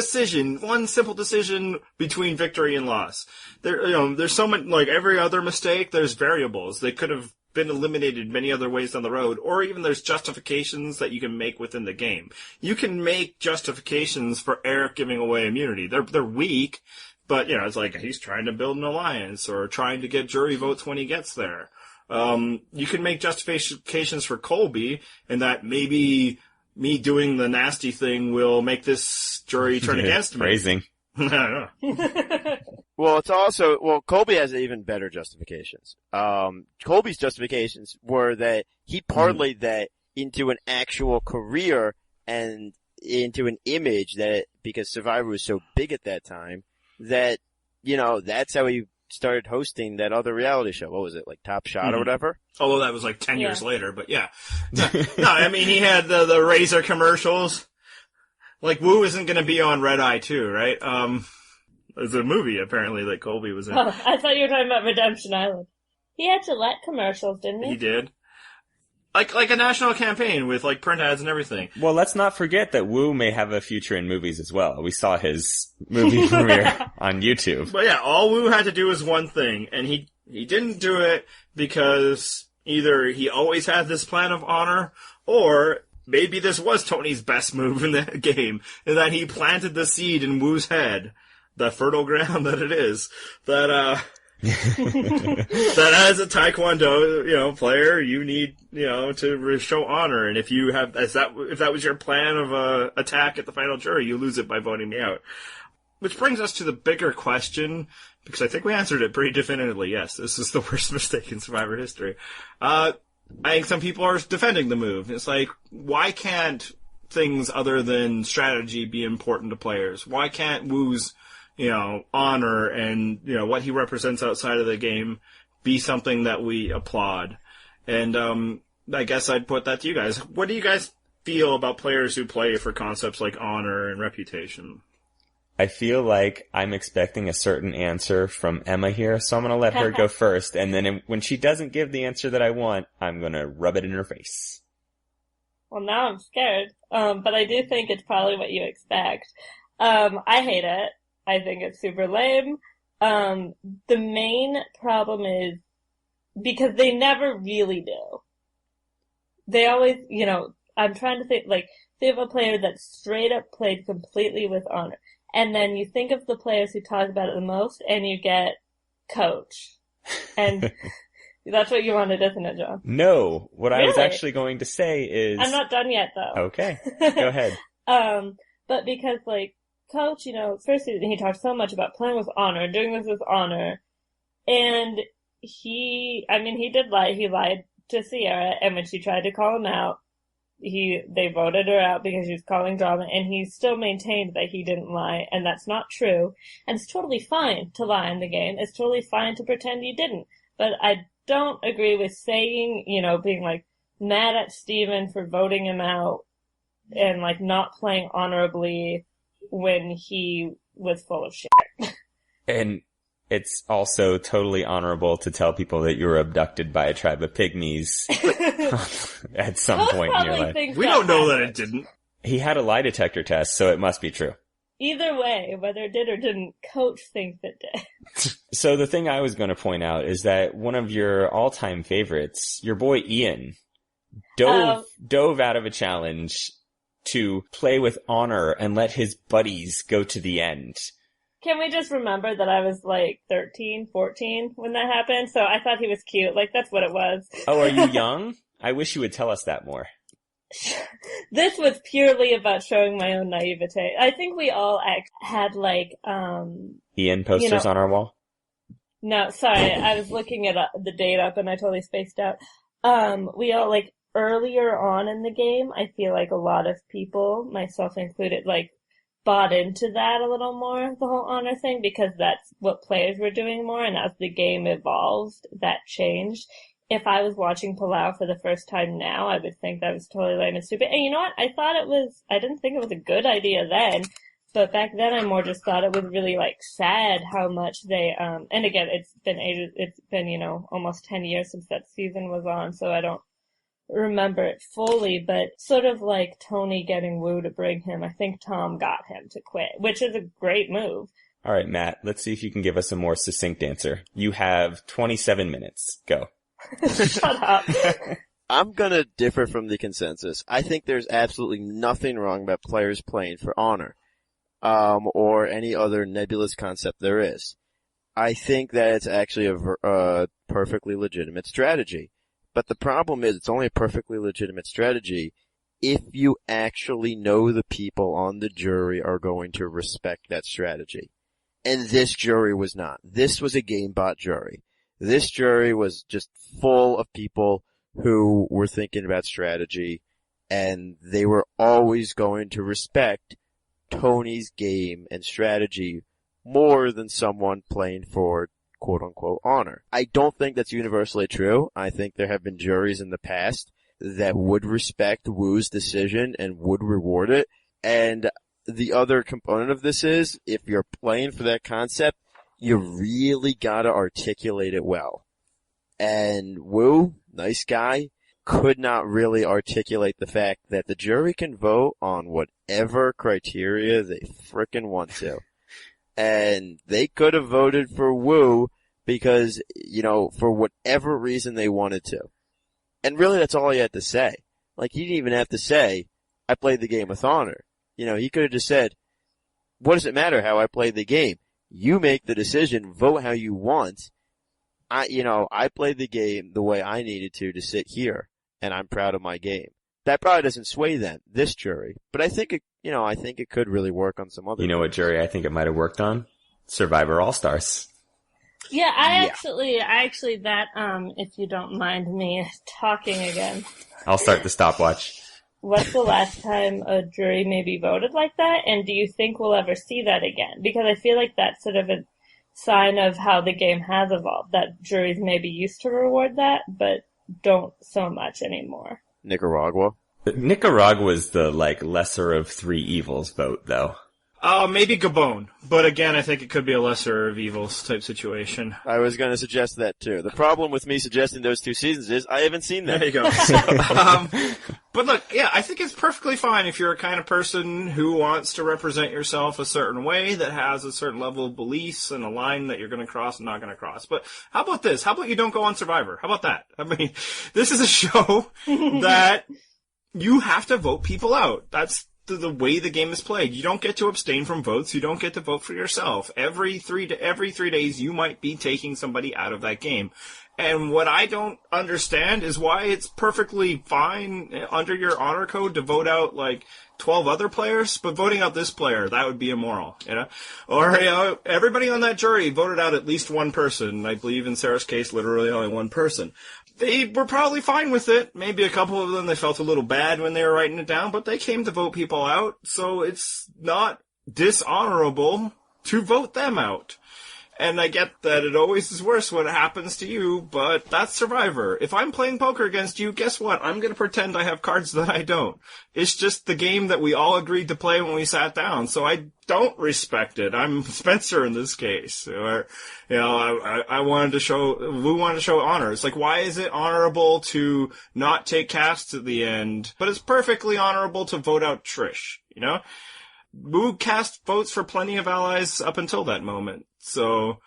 simple decision between victory and loss. There's so much, like every other mistake, there's variables. They could have been eliminated many other ways down the road, or even there's justifications that you can make within the game. You can make justifications for Eric giving away immunity. They're weak, but it's like he's trying to build an alliance or trying to get jury votes when he gets there. You can make justifications for Colby, and that maybe me doing the nasty thing will make this jury turn against me. Phrasing. I don't know. Well, Colby has even better justifications. Colby's justifications were that he parlayed that into an actual career and into an image that, because Survivor was so big at that time, that, that's how he started hosting that other reality show. What was it, like Top Shot or whatever? Although that was like 10 years later, but yeah. No, I mean, he had the Razor commercials. Like, Woo isn't going to be on Red Eye 2, right? There's a movie, apparently, that Colby was in. Oh, I thought you were talking about Redemption Island. He had Gillette commercials, didn't he? He did. Like a national campaign with, like, print ads and everything. Well, let's not forget that Woo may have a future in movies as well. We saw his movie premiere on YouTube. But yeah, all Woo had to do was one thing, and he didn't do it because either he always had this plan of honor, or maybe this was Tony's best move in the game, and that he planted the seed in Woo's head, the fertile ground that it is, that as a Taekwondo, player, you need, to show honor. And if that was your plan of attack at the final jury, you lose it by voting me out. Which brings us to the bigger question, because I think we answered it pretty definitively. Yes, this is the worst mistake in Survivor history. I think some people are defending the move. It's like, why can't things other than strategy be important to players? Why can't Woo's honor and, what he represents outside of the game be something that we applaud? And, I guess I'd put that to you guys. What do you guys feel about players who play for concepts like honor and reputation? I feel like I'm expecting a certain answer from Emma here, so I'm gonna let her go first, and then when she doesn't give the answer that I want, I'm gonna rub it in her face. Well, now I'm scared. But I do think it's probably what you expect. I hate it. I think it's super lame. The main problem is because they never really do. They always, I'm trying to think, like, they have a player that straight up played completely with honor. And then you think of the players who talk about it the most, and you get Coach. And That's what you wanted, isn't it, John? No, what I was Really? actually going to say is... I'm not done yet, though. Okay, go ahead. But because, like, Coach, first he talked so much about playing with honor, doing this with honor, and he did lie. He lied to Sierra, and when she tried to call him out, they voted her out because she was causing drama, and he still maintained that he didn't lie, and that's not true. And it's totally fine to lie in the game. It's totally fine to pretend you didn't. But I don't agree with saying, being like mad at Steven for voting him out and like not playing honorably when he was full of shit. And it's also totally honorable to tell people that you were abducted by a tribe of pygmies at some point in your life. We don't know that it didn't. He had a lie detector test, so it must be true. Either way, whether it did or didn't, Coach thinks it did. So the thing I was going to point out is that one of your all-time favorites, your boy Ian, dove out of a challenge to play with honor and let his buddies go to the end. Can we just remember that I was like 13, 14 when that happened? So I thought he was cute. Like, that's what it was. Oh, are you young? I wish you would tell us that more. This was purely about showing my own naivete. I think we all had like, Ian posters on our wall? No, sorry. I was looking at the date up and I totally spaced out. We all like earlier on in the game, I feel like a lot of people, myself included, like, bought into that a little more, the whole honor thing, because that's what players were doing more, and as the game evolved, that changed. If I was watching Palau for the first time now, I would think that was totally lame and stupid. And you know what? I didn't think it was a good idea then, but back then I more just thought it was really, like, sad how much they, and again, it's been, almost 10 years since that season was on, so I don't remember it fully, but sort of like Tony getting Wu to bring him, I think Tom got him to quit, which is a great move. All right, Matt, let's see if you can give us a more succinct answer. You have 27 minutes. Go. Shut up. I'm gonna differ from the consensus. I think there's absolutely nothing wrong about players playing for honor, or any other nebulous concept there is. I think that it's actually a perfectly legitimate strategy. But the problem is it's only a perfectly legitimate strategy if you actually know the people on the jury are going to respect that strategy. And this jury was not. This was a GameBot jury. This jury was just full of people who were thinking about strategy, and they were always going to respect Tony's game and strategy more than someone playing for quote-unquote honor. I don't think that's universally true. I think there have been juries in the past that would respect Wu's decision and would reward it. And the other component of this is, if you're playing for that concept, you really gotta articulate it well. And Wu, nice guy, could not really articulate the fact that the jury can vote on whatever criteria they frickin' want to. And they could have voted for Wu because, for whatever reason they wanted to. And really that's all he had to say. Like, he didn't even have to say, I played the game with honor. He could have just said, what does it matter how I played the game? You make the decision, vote how you want. I played the game the way I needed to sit here, and I'm proud of my game. That probably doesn't sway this jury. But I think it could really work on some other You know what jury I think it might have worked on? Survivor All-Stars. Yeah, I actually, if you don't mind me talking again. I'll start the stopwatch. What's the last time a jury maybe voted like that? And do you think we'll ever see that again? Because I feel like that's sort of a sign of how the game has evolved, that juries maybe used to reward that, but don't so much anymore. Nicaragua. Nicaragua's the, lesser of three evils vote, though. Maybe Gabon. But again, I think it could be a lesser of evils type situation. I was going to suggest that too. The problem with me suggesting those two seasons is I haven't seen them. There you go. But look, yeah, I think it's perfectly fine if you're a kind of person who wants to represent yourself a certain way, that has a certain level of beliefs and a line that you're going to cross and not going to cross. But how about this? How about you don't go on Survivor? How about that? I mean, this is a show that you have to vote people out. That's the way the game is played. You don't get to abstain from votes. You don't get to vote for yourself. Every 3 days, you might be taking somebody out of that game. And what I don't understand is why it's perfectly fine under your honor code to vote out like 12 other players, but voting out this player, that would be immoral, you know? Or, you know, everybody on that jury voted out at least one person. I believe in Sarah's case, literally only one person. They were probably fine with it. Maybe a couple of them, they felt a little bad when they were writing it down, but they came to vote people out, so it's not dishonorable to vote them out. And I get that it always is worse when it happens to you, but that's Survivor. If I'm playing poker against you, guess what? I'm going to pretend I have cards that I don't. It's just the game that we all agreed to play when we sat down, so I don't respect it. I'm Spencer in this case. Or, you know, we wanted to show honor. It's like, why is it honorable to not take casts at the end, but it's perfectly honorable to vote out Trish, you know? Wu cast votes for plenty of allies up until that moment. So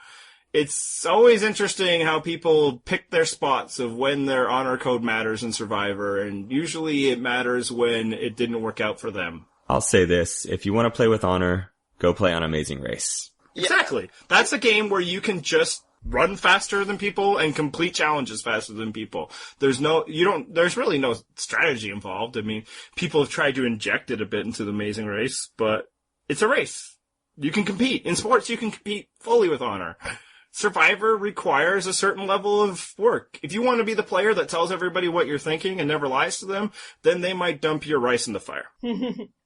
it's always interesting how people pick their spots of when their honor code matters in Survivor, and usually it matters when it didn't work out for them. I'll say this. If you want to play with honor, go play on Amazing Race. Exactly. That's a game where you can just run faster than people and complete challenges faster than people. There's really no strategy involved. I mean, people have tried to inject it a bit into the Amazing Race, but it's a race. You can compete. In sports, you can compete fully with honor. Survivor requires a certain level of work. If you want to be the player that tells everybody what you're thinking and never lies to them, then they might dump your rice in the fire.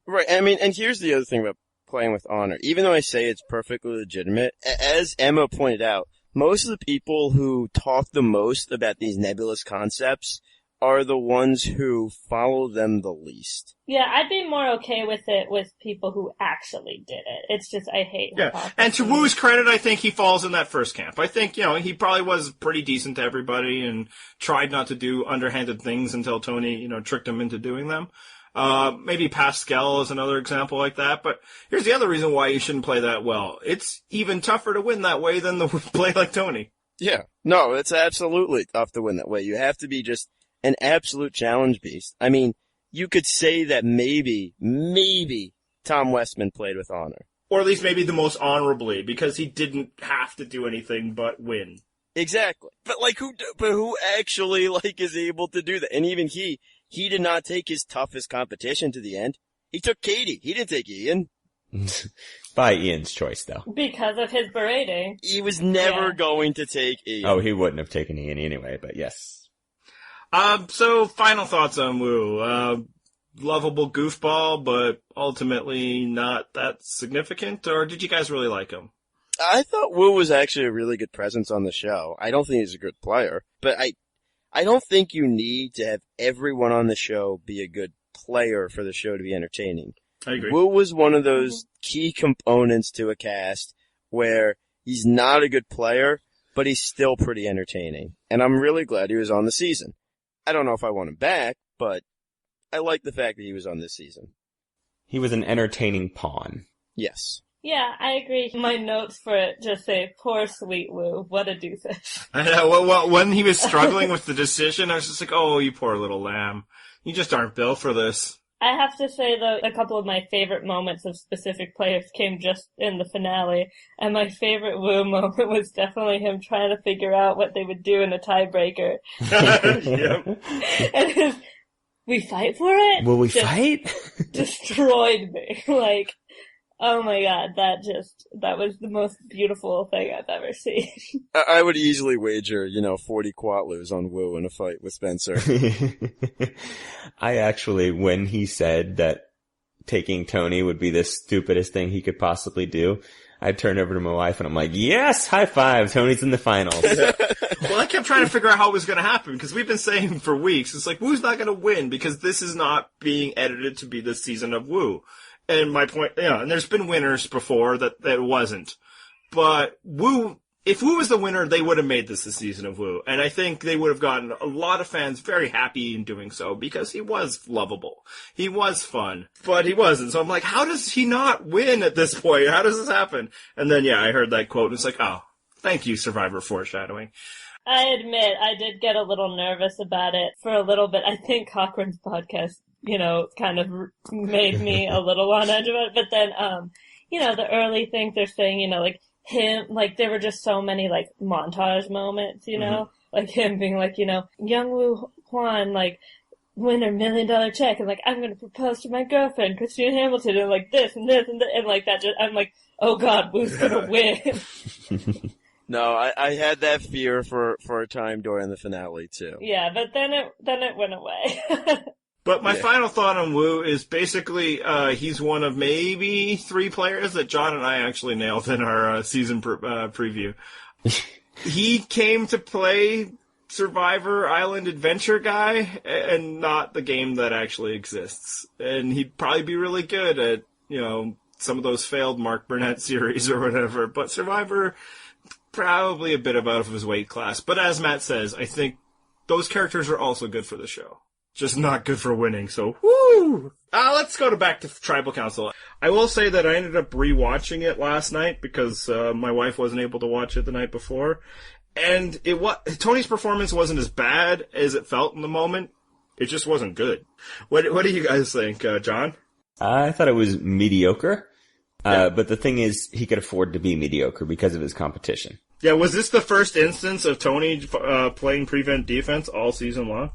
Right. I mean, and here's the other thing about playing with honor. Even though I say it's perfectly legitimate, as Emma pointed out, most of the people who talk the most about these nebulous concepts are the ones who follow them the least. Yeah, I'd be more okay with it with people who actually did it. It's just, I hate hypocrisy. And to Wu's credit, I think he falls in that first camp. I think, you know, he probably was pretty decent to everybody and tried not to do underhanded things until Tony, you know, tricked him into doing them. Maybe Pascal is another example like that, but here's the other reason why you shouldn't play that well. It's even tougher to win that way than to play like Tony. Yeah. No, it's absolutely tough to win that way. You have to be just an absolute challenge beast. I mean, you could say that maybe Tom Westman played with honor. Or at least maybe the most honorably, because he didn't have to do anything but win. Exactly. But who actually, is able to do that? And even he did not take his toughest competition to the end. He took Katie. He didn't take Ian. By Ian's choice, though. Because of his berating. He was never going to take Ian. Oh, he wouldn't have taken Ian anyway, but yes. So final thoughts on Wu. Lovable goofball, but ultimately not that significant, or did you guys really like him? I thought Wu was actually a really good presence on the show. I don't think he's a good player, but I don't think you need to have everyone on the show be a good player for the show to be entertaining. I agree. Wu was one of those key components to a cast where he's not a good player, but he's still pretty entertaining. And I'm really glad he was on the season. I don't know if I want him back, but I like the fact that he was on this season. He was an entertaining pawn. Yes. Yeah, I agree. My notes for it just say, poor sweet Wu, what a doofus. I know, well, when he was struggling with the decision, I was just like, oh, you poor little lamb. You just aren't built for this. I have to say, though, a couple of my favorite moments of specific players came just in the finale, and my favorite Wu moment was definitely him trying to figure out what they would do in a tiebreaker. Yep. And his, we fight for it? Will we fight? Destroyed me. Oh my god, that was the most beautiful thing I've ever seen. I would easily wager, 40 quatlus on Wu in a fight with Spencer. I actually, when he said that taking Tony would be the stupidest thing he could possibly do, I turned over to my wife and I'm like, yes, high five, Tony's in the finals. Well, I kept trying to figure out how it was going to happen, because we've been saying for weeks, it's like, Wu's not going to win, because this is not being edited to be the season of Wu. And my point, and there's been winners before that wasn't. But Wu, if Wu was the winner, they would have made this the season of Wu. And I think they would have gotten a lot of fans very happy in doing so, because he was lovable. He was fun. But he wasn't. So I'm like, how does he not win at this point? How does this happen? And then, I heard that quote, and it's like, oh, thank you, Survivor foreshadowing. I admit, I did get a little nervous about it for a little bit. I think Cochran's podcast, kind of made me a little on edge about it. But then, the early things they're saying, him, there were just so many, montage moments, like him being like, Young Woo Hwan, like, win $1 million check, and like, I'm gonna propose to my girlfriend, Christina Hamilton, and like this and this and this, and like that. I'm like, oh god, Woo's gonna win. No, I had that fear for a time during the finale too. Yeah, but then it went away. But my final thought on Wu is basically he's one of maybe 3 players that John and I actually nailed in our season preview. He came to play Survivor Island Adventure guy and not the game that actually exists. And he'd probably be really good at, some of those failed Mark Burnett series or whatever. But Survivor, probably a bit above his weight class. But as Matt says, I think those characters are also good for the show. Just not good for winning, so woo! Let's go back to Tribal Council. I will say that I ended up rewatching it last night because my wife wasn't able to watch it the night before. And Tony's performance wasn't as bad as it felt in the moment. It just wasn't good. What do you guys think, John? I thought it was mediocre. But the thing is, he could afford to be mediocre because of his competition. Yeah, was this the first instance of Tony playing prevent defense all season long?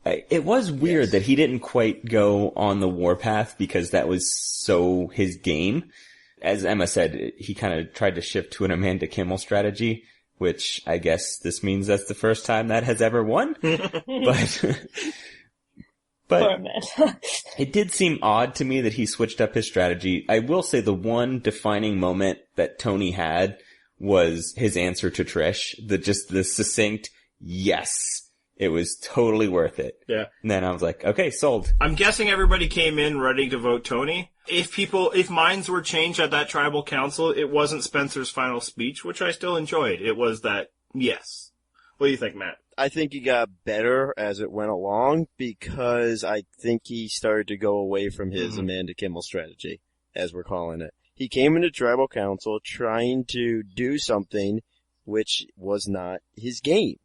It was weird that he didn't quite go on the warpath because that was so his game. As Emma said, he kind of tried to shift to an Amanda Kimmel strategy, which I guess this means that's the first time that has ever won. But it did seem odd to me that he switched up his strategy. I will say the one defining moment that Tony had was his answer to Trish. The succinct yes. It was totally worth it. Yeah. And then I was like, okay, sold. I'm guessing everybody came in ready to vote Tony. If minds were changed at that tribal council, it wasn't Spencer's final speech, which I still enjoyed. It was that yes. What do you think, Matt? I think he got better as it went along because I think he started to go away from his Amanda Kimmel strategy, as we're calling it. He came into tribal council trying to do something which was not his game.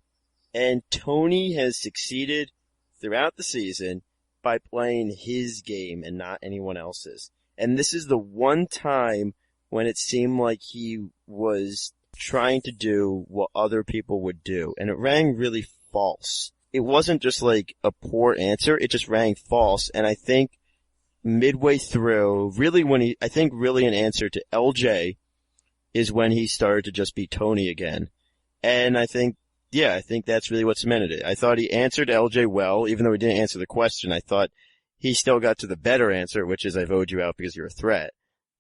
And Tony has succeeded throughout the season by playing his game and not anyone else's. And this is the one time when it seemed like he was trying to do what other people would do. And it rang really false. It wasn't just like a poor answer. It just rang false. And I think midway through, really an answer to LJ is when he started to just be Tony again. And I think that's really what cemented it. I thought he answered LJ well, even though he didn't answer the question. I thought he still got to the better answer, which is I voted you out because you're a threat,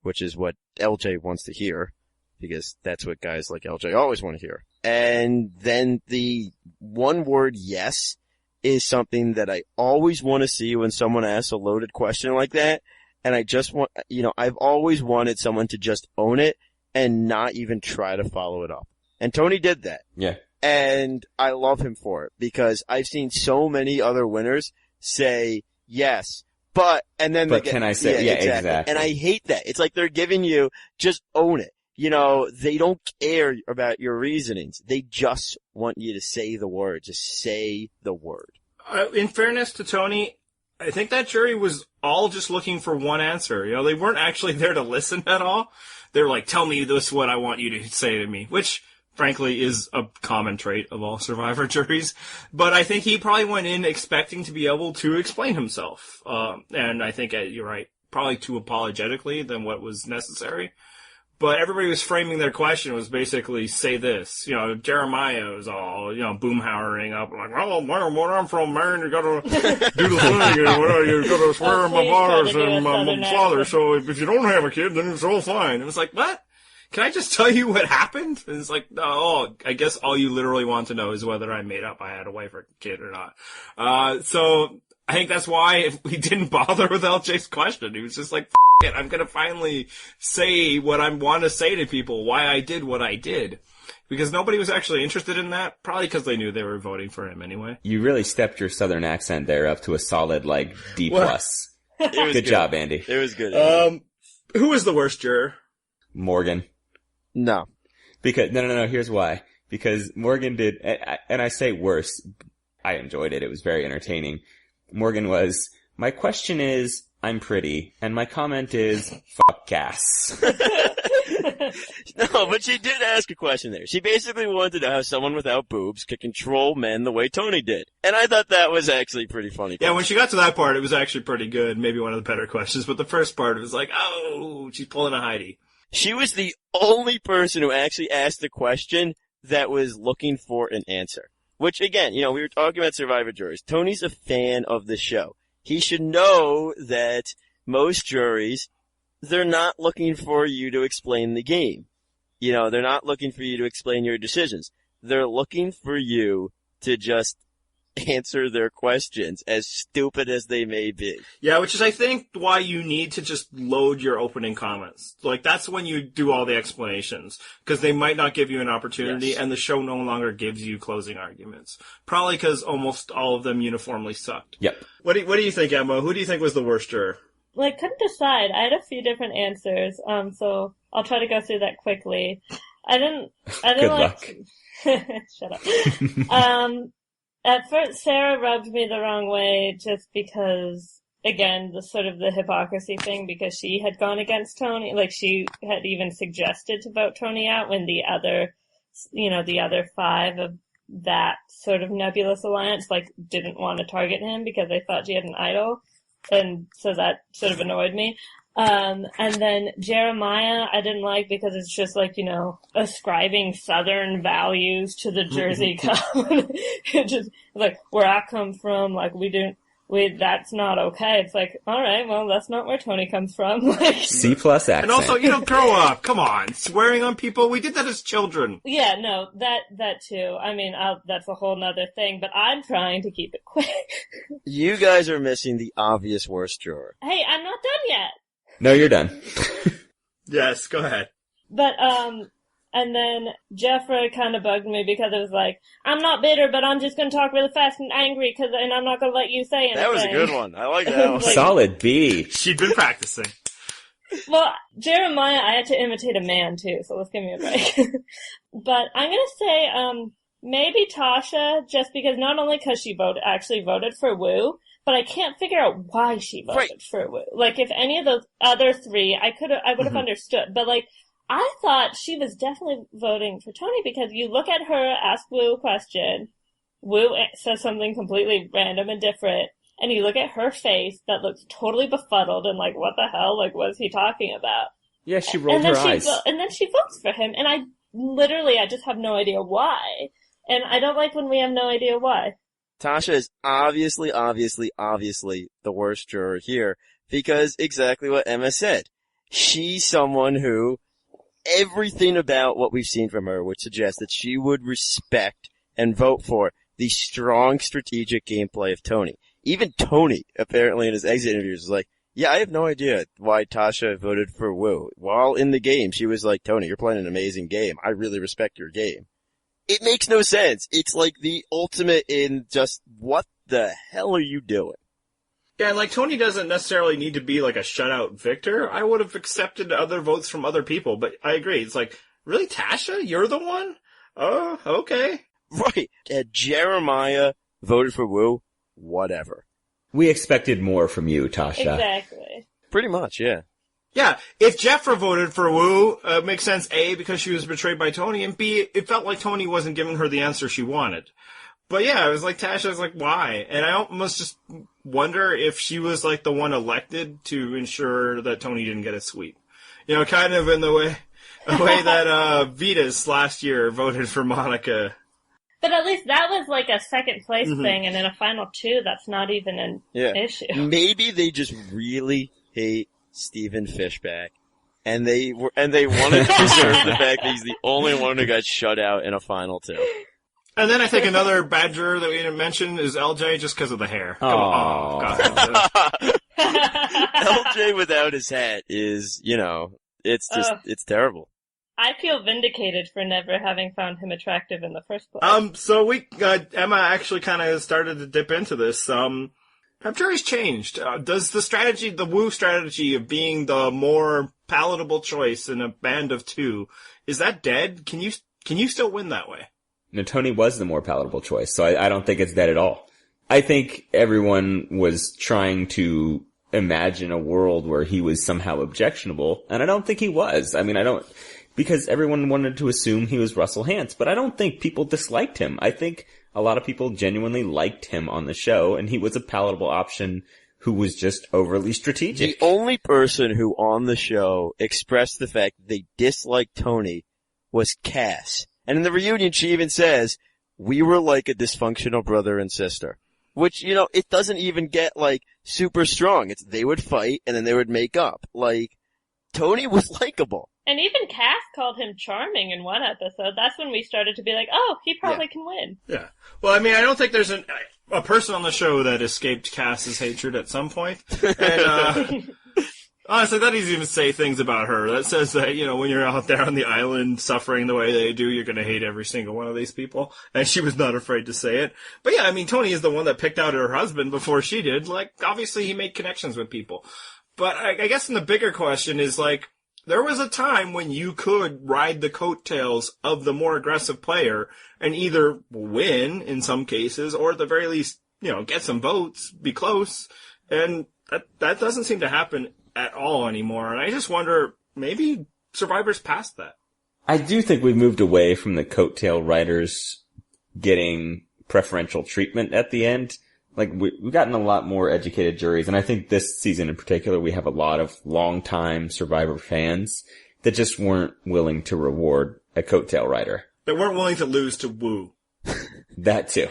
which is what LJ wants to hear, because that's what guys like LJ always want to hear. And then the one word yes is something that I always want to see when someone asks a loaded question like that. And I just want, I've always wanted someone to just own it and not even try to follow it up. And Tony did that. Yeah. And I love him for it because I've seen so many other winners say yes, but can I say, yeah, exactly. And I hate that. It's like they're giving you, just own it. They don't care about your reasonings. They just want you to say the word. Just say the word. In fairness to Tony, I think that jury was all just looking for one answer. They weren't actually there to listen at all. They were like, tell me this, what I want you to say to me, which frankly is a common trait of all Survivor juries. But I think he probably went in expecting to be able to explain himself. And I think you're right, probably too apologetically than what was necessary. But everybody was framing their question was basically, say this. Jeremiah was all, boomhowering up, like, well, when I'm from Maine, you gotta do the thing, you gotta swear in my bars and my father, so if you don't have a kid, then it's all fine. It was like, what? Can I just tell you what happened? And it's like, I guess all you literally want to know is whether I made up I had a wife or kid or not. So I think that's why he didn't bother with LJ's question. He was just like, it, I'm gonna finally say what I want to say to people, why I did what I did. Because nobody was actually interested in that, probably because they knew they were voting for him anyway. You really stepped your southern accent there up to a solid, D+. Good job, Andy. It was good. Who was the worst juror? Morgan. No. Because, no, here's why. Because Morgan did, and I say worse, I enjoyed it, it was very entertaining. Morgan was, my question is, I'm pretty, and my comment is, fuck Cass. No, but she did ask a question there. She basically wanted to know how someone without boobs could control men the way Tony did. And I thought that was actually pretty funny. Yeah, when she got to that part, it was actually pretty good. Maybe one of the better questions. But the first part, it was like, oh, she's pulling a Heidi. She was the only person who actually asked the question that was looking for an answer. Which, again, we were talking about Survivor juries. Tony's a fan of the show. He should know that most juries, they're not looking for you to explain the game. They're not looking for you to explain your decisions. They're looking for you to just answer their questions, as stupid as they may be. Yeah, which is, I think, why you need to just load your opening comments. Like, that's when you do all the explanations. Because they might not give you an opportunity, and the show no longer gives you closing arguments. Probably because almost all of them uniformly sucked. Yep. What do you think, Emma? Who do you think was the worst juror? Well, I couldn't decide. I had a few different answers, so I'll try to go through that quickly. I didn't Good luck. Shut up. At first, Sarah rubbed me the wrong way just because, again, the sort of the hypocrisy thing, because she had gone against Tony. Like, she had even suggested to vote Tony out when the other 5 of that sort of nebulous alliance, didn't want to target him because they thought she had an idol. And so that sort of annoyed me. And then Jeremiah, I didn't like because it's just ascribing Southern values to the Jersey code. It just, where I come from, that's not okay. It's alright, well, that's not where Tony comes from. C+ accent. And also, grow up. Come on. Swearing on people. We did that as children. Yeah, no, that too. I mean, that's a whole nother thing, but I'm trying to keep it quick. You guys are missing the obvious worst juror. Hey, I'm not done yet. No, you're done. Yes, go ahead. But, and then Jeffrey kind of bugged me because it was I'm not bitter, but I'm just going to talk really fast and angry and I'm not going to let you say anything. That was a good one. I like that one. Solid B. She'd been practicing. Well, Jeremiah, I had to imitate a man too, so let's give me a break. But I'm going to say, maybe Tasha, just because not only because she actually voted for Wu, but I can't figure out why she voted for Wu. If any of those other 3, I would have understood. But I thought she was definitely voting for Tony because you look at her, ask Wu a question, Wu says something completely random and different, and you look at her face that looks totally befuddled and what the hell, what is he talking about? Yeah, she rolled her eyes. And then she votes for him, and I just have no idea why. And I don't like when we have no idea why. Tasha is obviously the worst juror here because exactly what Emma said. She's someone who everything about what we've seen from her would suggest that she would respect and vote for the strong strategic gameplay of Tony. Even Tony, apparently in his exit interviews, was yeah, I have no idea why Tasha voted for Wu. While in the game, she was like, Tony, you're playing an amazing game. I really respect your game. It makes no sense. It's the ultimate in just, what the hell are you doing? Yeah, and Tony doesn't necessarily need to be a shutout victor. I would have accepted other votes from other people, but I agree. It's really, Tasha? You're the one? Oh, okay. Right. Jeremiah voted for Wu. Whatever. We expected more from you, Tasha. Exactly. Pretty much, yeah. Yeah, if Jeffra voted for Wu, it makes sense, A, because she was betrayed by Tony, and B, it felt like Tony wasn't giving her the answer she wanted. But yeah, it was Tasha's why? And I almost just wonder if she was the one elected to ensure that Tony didn't get a sweep. Kind of in the way that Vitas last year voted for Monica. But at least that was a second place thing, and in a final 2, that's not even an issue. Maybe they just really hate Stephen Fishback, and they wanted to preserve the fact that he's the only one who got shut out in a final 2. And then I think another bad juror that we didn't mention is LJ just because of the hair. Come on. Oh, God. LJ without his hat is, it's just, it's terrible. I feel vindicated for never having found him attractive in the first place. So Emma actually kind of started to dip into this. Have juries changed? Does the Wu strategy of being the more palatable choice in a band of 2, is that dead? Can you still win that way? No, Tony was the more palatable choice, so I don't think it's dead at all. I think everyone was trying to imagine a world where he was somehow objectionable, and I don't think he was. I mean, because everyone wanted to assume he was Russell Hantz, but I don't think people disliked him. I think a lot of people genuinely liked him on the show, and he was a palatable option who was just overly strategic. The only person who on the show expressed the fact that they disliked Tony was Cass. And in the reunion, she even says, we were like a dysfunctional brother and sister. Which, it doesn't even get, super strong. It's they would fight, and then they would make up. Tony was likable. And even Cass called him charming in one episode. That's when we started to be like, oh, he probably can win. Yeah. Well, I mean, I don't think there's a person on the show that escaped Cass's hatred at some point. And, honestly, that doesn't even say things about her. That says that, when you're out there on the island suffering the way they do, you're going to hate every single one of these people. And she was not afraid to say it. But yeah, I mean, Tony is the one that picked out her husband before she did. Obviously he made connections with people. But I guess the bigger question is, there was a time when you could ride the coattails of the more aggressive player and either win in some cases or at the very least, get some votes, be close. And that doesn't seem to happen at all anymore. And I just wonder, maybe Survivor's past that. I do think we've moved away from the coattail riders getting preferential treatment at the end. We've gotten a lot more educated juries, and I think this season in particular, we have a lot of long-time Survivor fans that just weren't willing to reward a coattail rider. They weren't willing to lose to Woo. That too.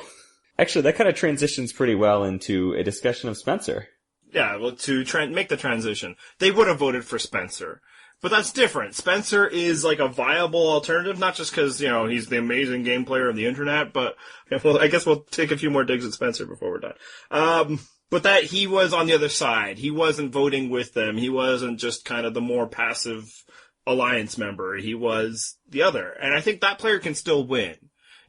Actually, that kind of transitions pretty well into a discussion of Spencer. Yeah, well, to make the transition, they would have voted for Spencer. But that's different. Spencer is a viable alternative, not just because, he's the amazing game player of the internet, but, I guess we'll take a few more digs at Spencer before we're done. But that he was on the other side. He wasn't voting with them. He wasn't just kind of the more passive alliance member. He was the other. And I think that player can still win.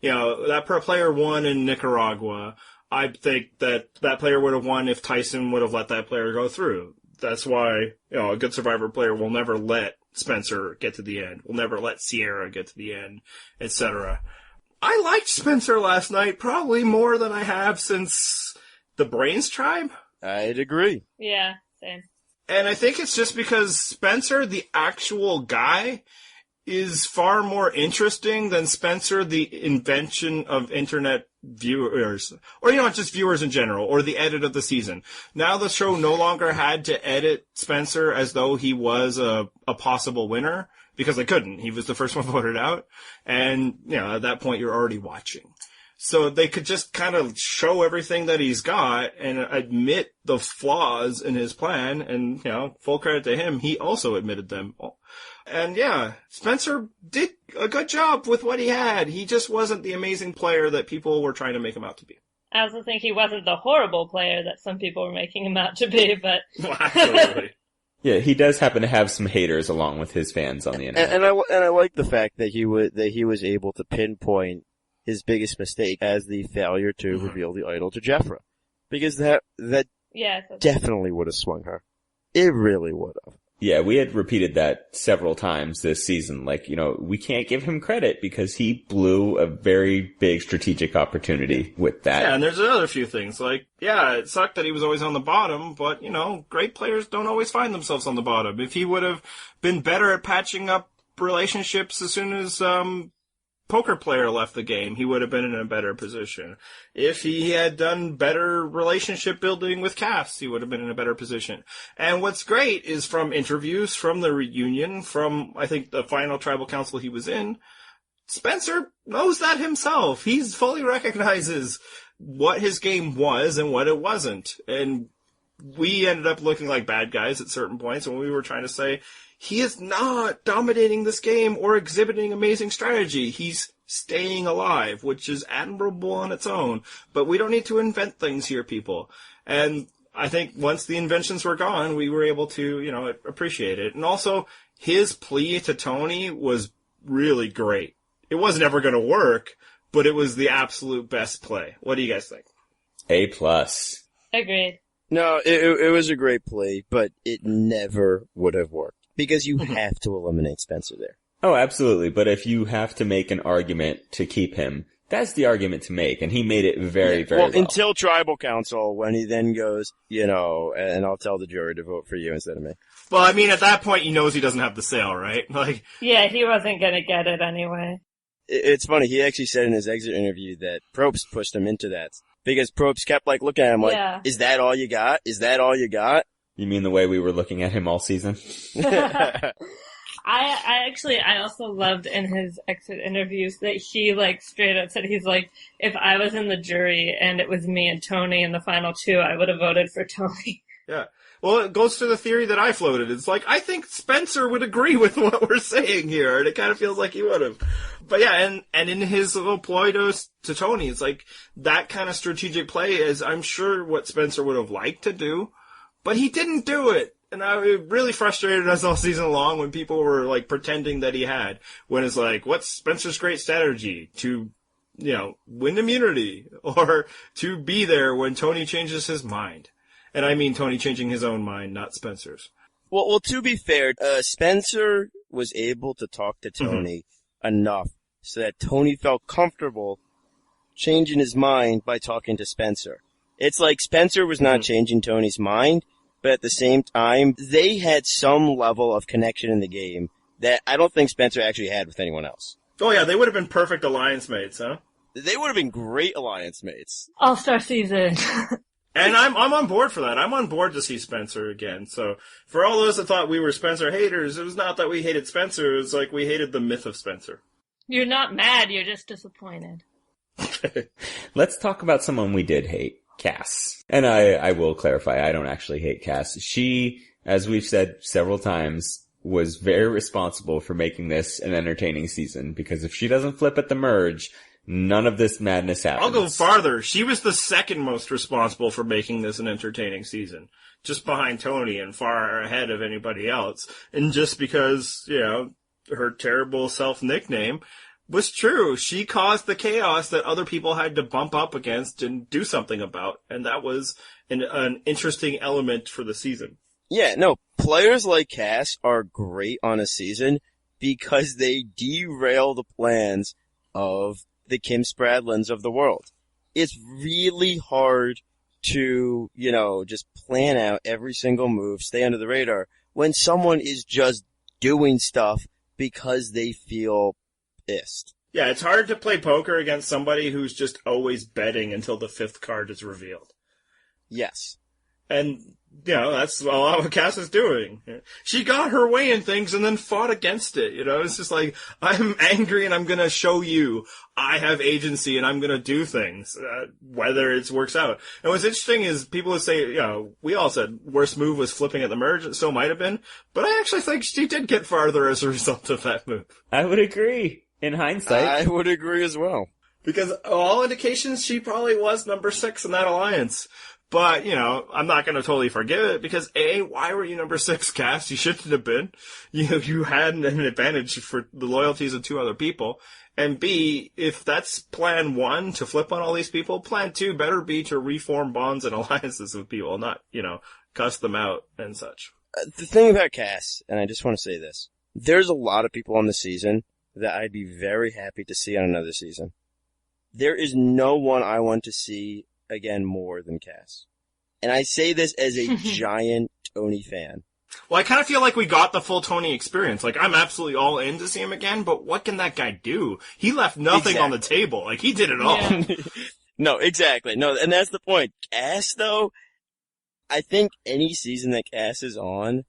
That player won in Nicaragua. I think that player would have won if Tyson would have let that player go through. That's why, a good Survivor player will never let Spencer get to the end, will never let Sierra get to the end, etc. I liked Spencer last night probably more than I have since the Brains Tribe. I'd agree. Yeah, same. And I think it's just because Spencer, the actual guy, is far more interesting than Spencer, the invention of internet viewers, or just viewers in general, or the edit of the season. Now the show no longer had to edit Spencer as though he was a possible winner, because they couldn't. He was the first one voted out, and at that point you're already watching. So they could just kind of show everything that he's got and admit the flaws in his plan, and full credit to him, he also admitted them. And yeah, Spencer did a good job with what he had. He just wasn't the amazing player that people were trying to make him out to be. I also think he wasn't the horrible player that some people were making him out to be, but... Well, absolutely. Yeah, he does happen to have some haters along with his fans on the internet. And I like the fact that he was able to pinpoint his biggest mistake as the failure to reveal the idol to Jeffra. Because that definitely would have swung her. It really would have. Yeah, we had repeated that several times this season. We can't give him credit because he blew a very big strategic opportunity with that. Yeah, and there's another few things. It sucked that he was always on the bottom, but, great players don't always find themselves on the bottom. If he would have been better at patching up relationships as soon as, Poker player left the game, he would have been in a better position. If he had done better relationship building with Cass, he would have been in a better position. And what's great is from interviews, from the reunion, from, I think, the final tribal council he was in, Spencer knows that himself. He fully recognizes what his game was and what it wasn't. And we ended up looking like bad guys at certain points when we were trying to say, he is not dominating this game or exhibiting amazing strategy. He's staying alive, which is admirable on its own. But we don't need to invent things here, people. And I think once the inventions were gone, we were able to, appreciate it. And also, his plea to Tony was really great. It wasn't ever going to work, but it was the absolute best play. What do you guys think? A+. Agreed. No, it was a great play, but it never would have worked. Because you have to eliminate Spencer there. Oh, absolutely. But if you have to make an argument to keep him, That's the argument to make, and he made it very, very well. Until tribal council, when he then goes, and I'll tell the jury to vote for you instead of me. Well, I mean, at that point, he knows he doesn't have the sale, right? Like, yeah, he wasn't gonna get it anyway. It's funny, he actually said in his exit interview that Probst pushed him into that. Because Probst kept looking at him is that all you got? Is that all you got? You mean the way we were looking at him all season? I also loved in his exit interviews that he straight up said he's if I was in the jury and it was me and Tony in the final two, I would have voted for Tony. Yeah. Well, it goes to the theory that I floated. It's I think Spencer would agree with what we're saying here, and it kind of feels like he would have. But yeah, and in his little ploy to Tony, it's that kind of strategic play is, I'm sure, what Spencer would have liked to do, but he didn't do it. And it really frustrated us all season long when people were pretending that he had. When it's what's Spencer's great strategy? To, win immunity, or to be there when Tony changes his mind. And I mean Tony changing his own mind, not Spencer's. Well, to be fair, Spencer was able to talk to Tony enough so that Tony felt comfortable changing his mind by talking to Spencer. It's Spencer was not changing Tony's mind, but at the same time, they had some level of connection in the game that I don't think Spencer actually had with anyone else. Oh yeah, they would have been perfect alliance mates, huh? They would have been great alliance mates. All-Star season. And I'm on board for that. I'm on board to see Spencer again. So for all those that thought we were Spencer haters, it was not that we hated Spencer. It was we hated the myth of Spencer. You're not mad. You're just disappointed. Let's talk about someone we did hate, Cass. And I will clarify, I don't actually hate Cass. She, as we've said several times, was very responsible for making this an entertaining season. Because if she doesn't flip at the merge, none of this madness happens. I'll go farther. She was the second most responsible for making this an entertaining season. Just behind Tony and far ahead of anybody else. And just because, her terrible self-nickname was true. She caused the chaos that other people had to bump up against and do something about. And that was an interesting element for the season. Yeah, no, players like Cass are great on a season because they derail the plans of the Kim Spradlins of the world. It's really hard to, just plan out every single move, stay under the radar, when someone is just doing stuff because they feel pissed. Yeah, it's hard to play poker against somebody who's just always betting until the fifth card is revealed. Yes. And, that's a lot of what Cass is doing. She got her way in things and then fought against it, It's just I'm angry and I'm gonna show you I have agency and I'm gonna do things, whether it works out. And what's interesting is people would say, we all said worst move was flipping at the merge, it still might have been, but I actually think she did get farther as a result of that move. I would agree, in hindsight. I would agree as well. Because all indications she probably was number 6 in that alliance. But, I'm not going to totally forgive it because A, why were you number 6, Cass? You shouldn't have been. You had an advantage for the loyalties of 2 other people. And B, if that's plan 1 to flip on all these people, plan 2 better be to reform bonds and alliances with people, not, cuss them out and such. The thing about Cass, and I just want to say this, there's a lot of people on the season that I'd be very happy to see on another season. There is no one I want to see again more than Cass. And I say this as a giant Tony fan. Well, I kind of feel like we got the full Tony experience. I'm absolutely all in to see him again, but what can that guy do? He left nothing on the table. He did it all. Yeah. No, exactly. No, and that's the point. Cass, though, I think any season that Cass is on,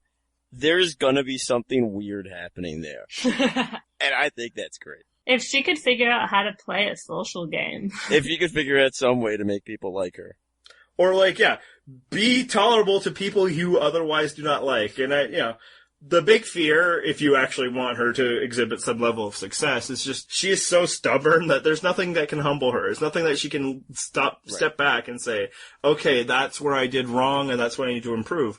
there's gonna be something weird happening there. And I think that's great. If she could figure out how to play a social game. If you could figure out some way to make people like her. Or be tolerable to people you otherwise do not like. And the big fear, if you actually want her to exhibit some level of success, is just she is so stubborn that there's nothing that can humble her. There's nothing that she can step back and say, okay, that's where I did wrong and that's what I need to improve.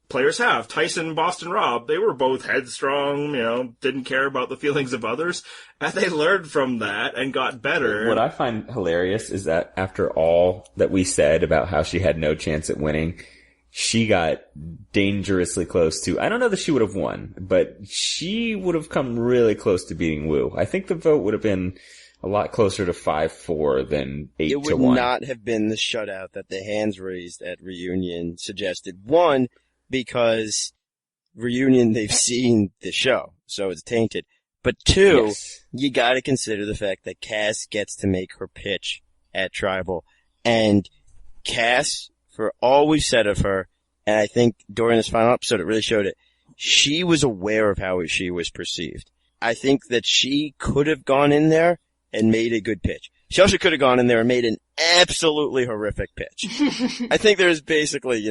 Players have. Tyson and Boston Rob, they were both headstrong, didn't care about the feelings of others, and they learned from that and got better. What I find hilarious is that after all that we said about how she had no chance at winning, she got dangerously close to, I don't know that she would have won, but she would have come really close to beating Wu. I think the vote would have been a lot closer to 5-4 than 8-1. It would not have been the shutout that the hands raised at Reunion suggested. One, because Reunion, they've seen the show, so it's tainted. But two, Yes. you gotta consider the fact that Cass gets to make her pitch at Tribal. And Cass, for all we've said of her, and I think during this final episode it really showed it, she was aware of how she was perceived. I think that she could have gone in there and made a good pitch. She also could have gone in there and made an absolutely horrific pitch. I think there's basically,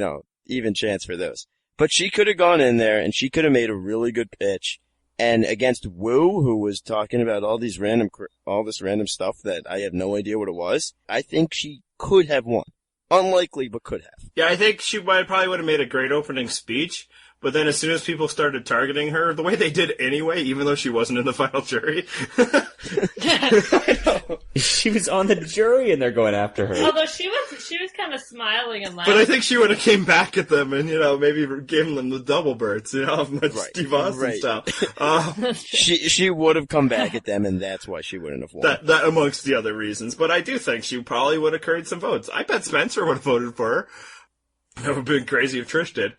even chance for those. But she could have gone in there and she could have made a really good pitch. And against Wu, who was talking about all this random stuff that I have no idea what it was, I think she could have won. Unlikely, but could have. Yeah, I think she probably would have made a great opening speech, but then as soon as people started targeting her, the way they did anyway, even though she wasn't in the final jury. I know. She was on the jury and they're going after her. Although she was kind of smiling and laughing. But I think she would have came back at them and, maybe given them the double birds, much Right. Steve Austin Right. style. She would have come back at them, and that's why she wouldn't have won. That amongst the other reasons. But I do think she probably would have carried some votes. I bet Spencer would have voted for her. That would have been crazy if Trish did.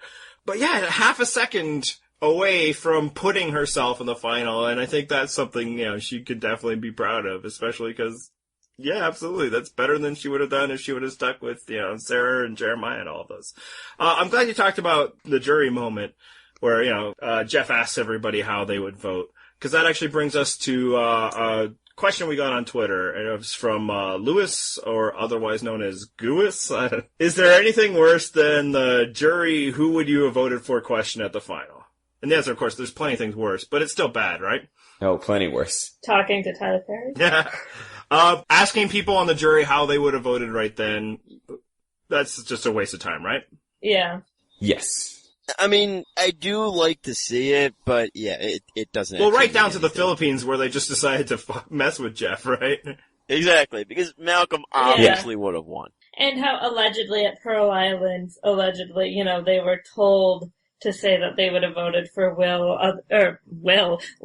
But yeah, half a second away from putting herself in the final, and I think that's something, she could definitely be proud of, especially because, yeah, absolutely, that's better than she would have done if she would have stuck with, Sarah and Jeremiah and all of those. I'm glad you talked about the jury moment where, Jeff asks everybody how they would vote, because that actually brings us to a question we got on Twitter, and it was from Lewis, or otherwise known as Gouis. Is there anything worse than the jury who would you have voted for question at the final? And the answer, of course, there's plenty of things worse, but it's still bad, right? Oh, plenty worse. Talking to Tyler Perry. Yeah. Asking people on the jury how they would have voted right then, that's just a waste of time, right? Yeah. Yes. I mean, I do like to see it, but yeah, it doesn't. Well, right actually down mean to the anything. Philippines where they just decided to mess with Jeff, right? Exactly, because Malcolm obviously would have won. And how allegedly at Pearl Island, they were told to say that they would have voted for Lil,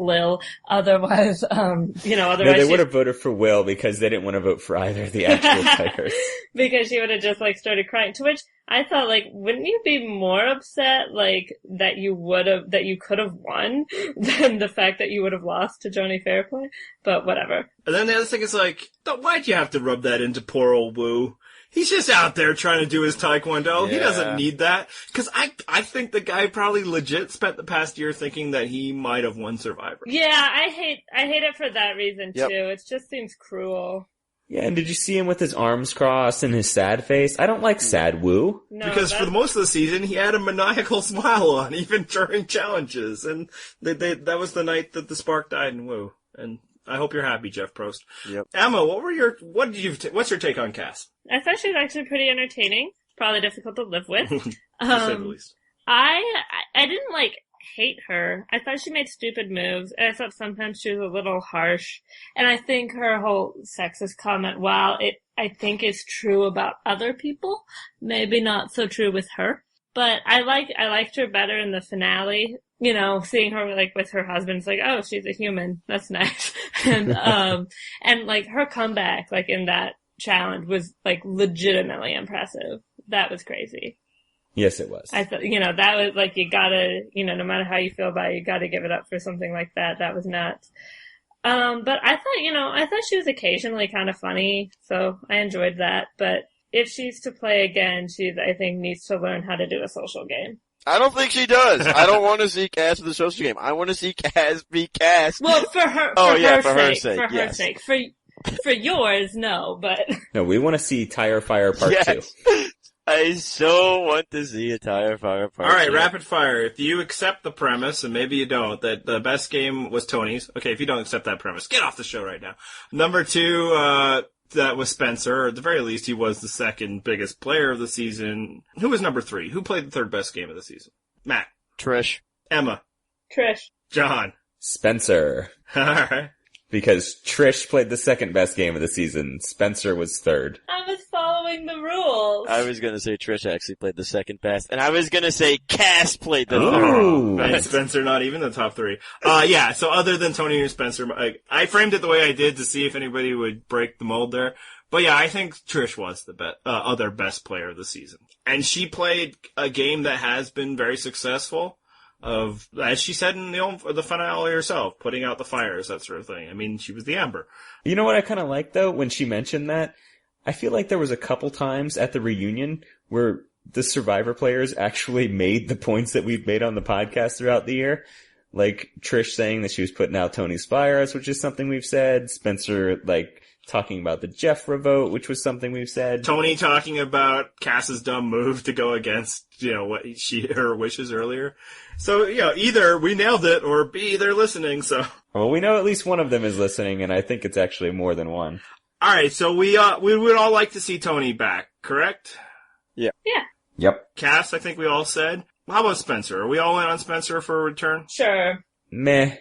otherwise, otherwise No, they would have voted for Will because they didn't want to vote for either of the actual players. because she would have just started crying. To which I thought, wouldn't you be more upset, that you could have won than the fact that you would have lost to Joni Fairplay? But whatever. And then the other thing is why'd you have to rub that into poor old Wu? He's just out there trying to do his taekwondo. He Yeah. doesn't need that. Cause I think the guy probably legit spent the past year thinking that he might have won Survivor. Yeah, I hate it for that reason Yep. too. It just seems cruel. Yeah, and did you see him with his arms crossed and his sad face? I don't like sad Woo. No, Because for the most of the season, he had a maniacal smile on, even during challenges. And that was the night that the spark died in Wu. And I hope you're happy, Jeff Prost. Yep. Emma, what's your take on Cass? I thought she was actually pretty entertaining. Probably difficult to live with. To say the least. I didn't hate her. I thought she made stupid moves, and I thought sometimes she was a little harsh. And I think her whole sexist comment, while I think is true about other people, maybe not so true with her. But I liked her better in the finale. Seeing her with her husband, it's oh, she's a human. That's nice. And her comeback in that challenge was legitimately impressive. That was crazy. Yes, it was. I thought, that was you gotta, no matter how you feel about it, you gotta give it up for something like that. That was nuts. But I thought she was occasionally kind of funny, so I enjoyed that. But if she's to play again, I think needs to learn how to do a social game. I don't think she does. I don't want to see Cass in the social game. I want to see Cass be Cass. Well, for her, for her her sake, sake, for her yes. sake. For yours, no, but. No, we want to see Tire Fire Part 2. Yes. I so want to see a Tire Fire Part All right, 2. rapid fire. If you accept the premise, and maybe you don't, that the best game was Tony's. Okay, if you don't accept that premise, get off the show right now. Number 2, that was Spencer, or at the very least, he was the second biggest player of the season. Who was number 3? Who played the third best game of the season? Matt. Trish. Emma. Trish. John. Spencer. All right. because Trish played the second best game of the season. Spencer was third. I was following the rules. I was gonna say Trish actually played the second best, and I was gonna say Cass played the Ooh. third. And Spencer not even the top three. Yeah, so other than Tony and Spencer, I framed it the way I did to see if anybody would break the mold there. But yeah, I think Trish was the other best player of the season. And she played a game that has been very successful of, as she said in the finale herself, putting out the fires, that sort of thing. I mean, she was the Amber. You know what I kind of like though, when she mentioned that? I feel like there was a couple times at the reunion where the Survivor players actually made the points that we've made on the podcast throughout the year. Like Trish saying that she was putting out Tony's fires, which is something we've said. Spencer, talking about the Jeffra vote, which was something we've said. Tony talking about Cass's dumb move to go against, what her wishes earlier. So, either we nailed it or B, they're listening, so. Well, we know at least one of them is listening, and I think it's actually more than one. Alright, so we would all like to see Tony back, correct? Yeah. Yeah. Yep. Cass, I think we all said. How about Spencer? Are we all in on Spencer for a return? Sure. Meh.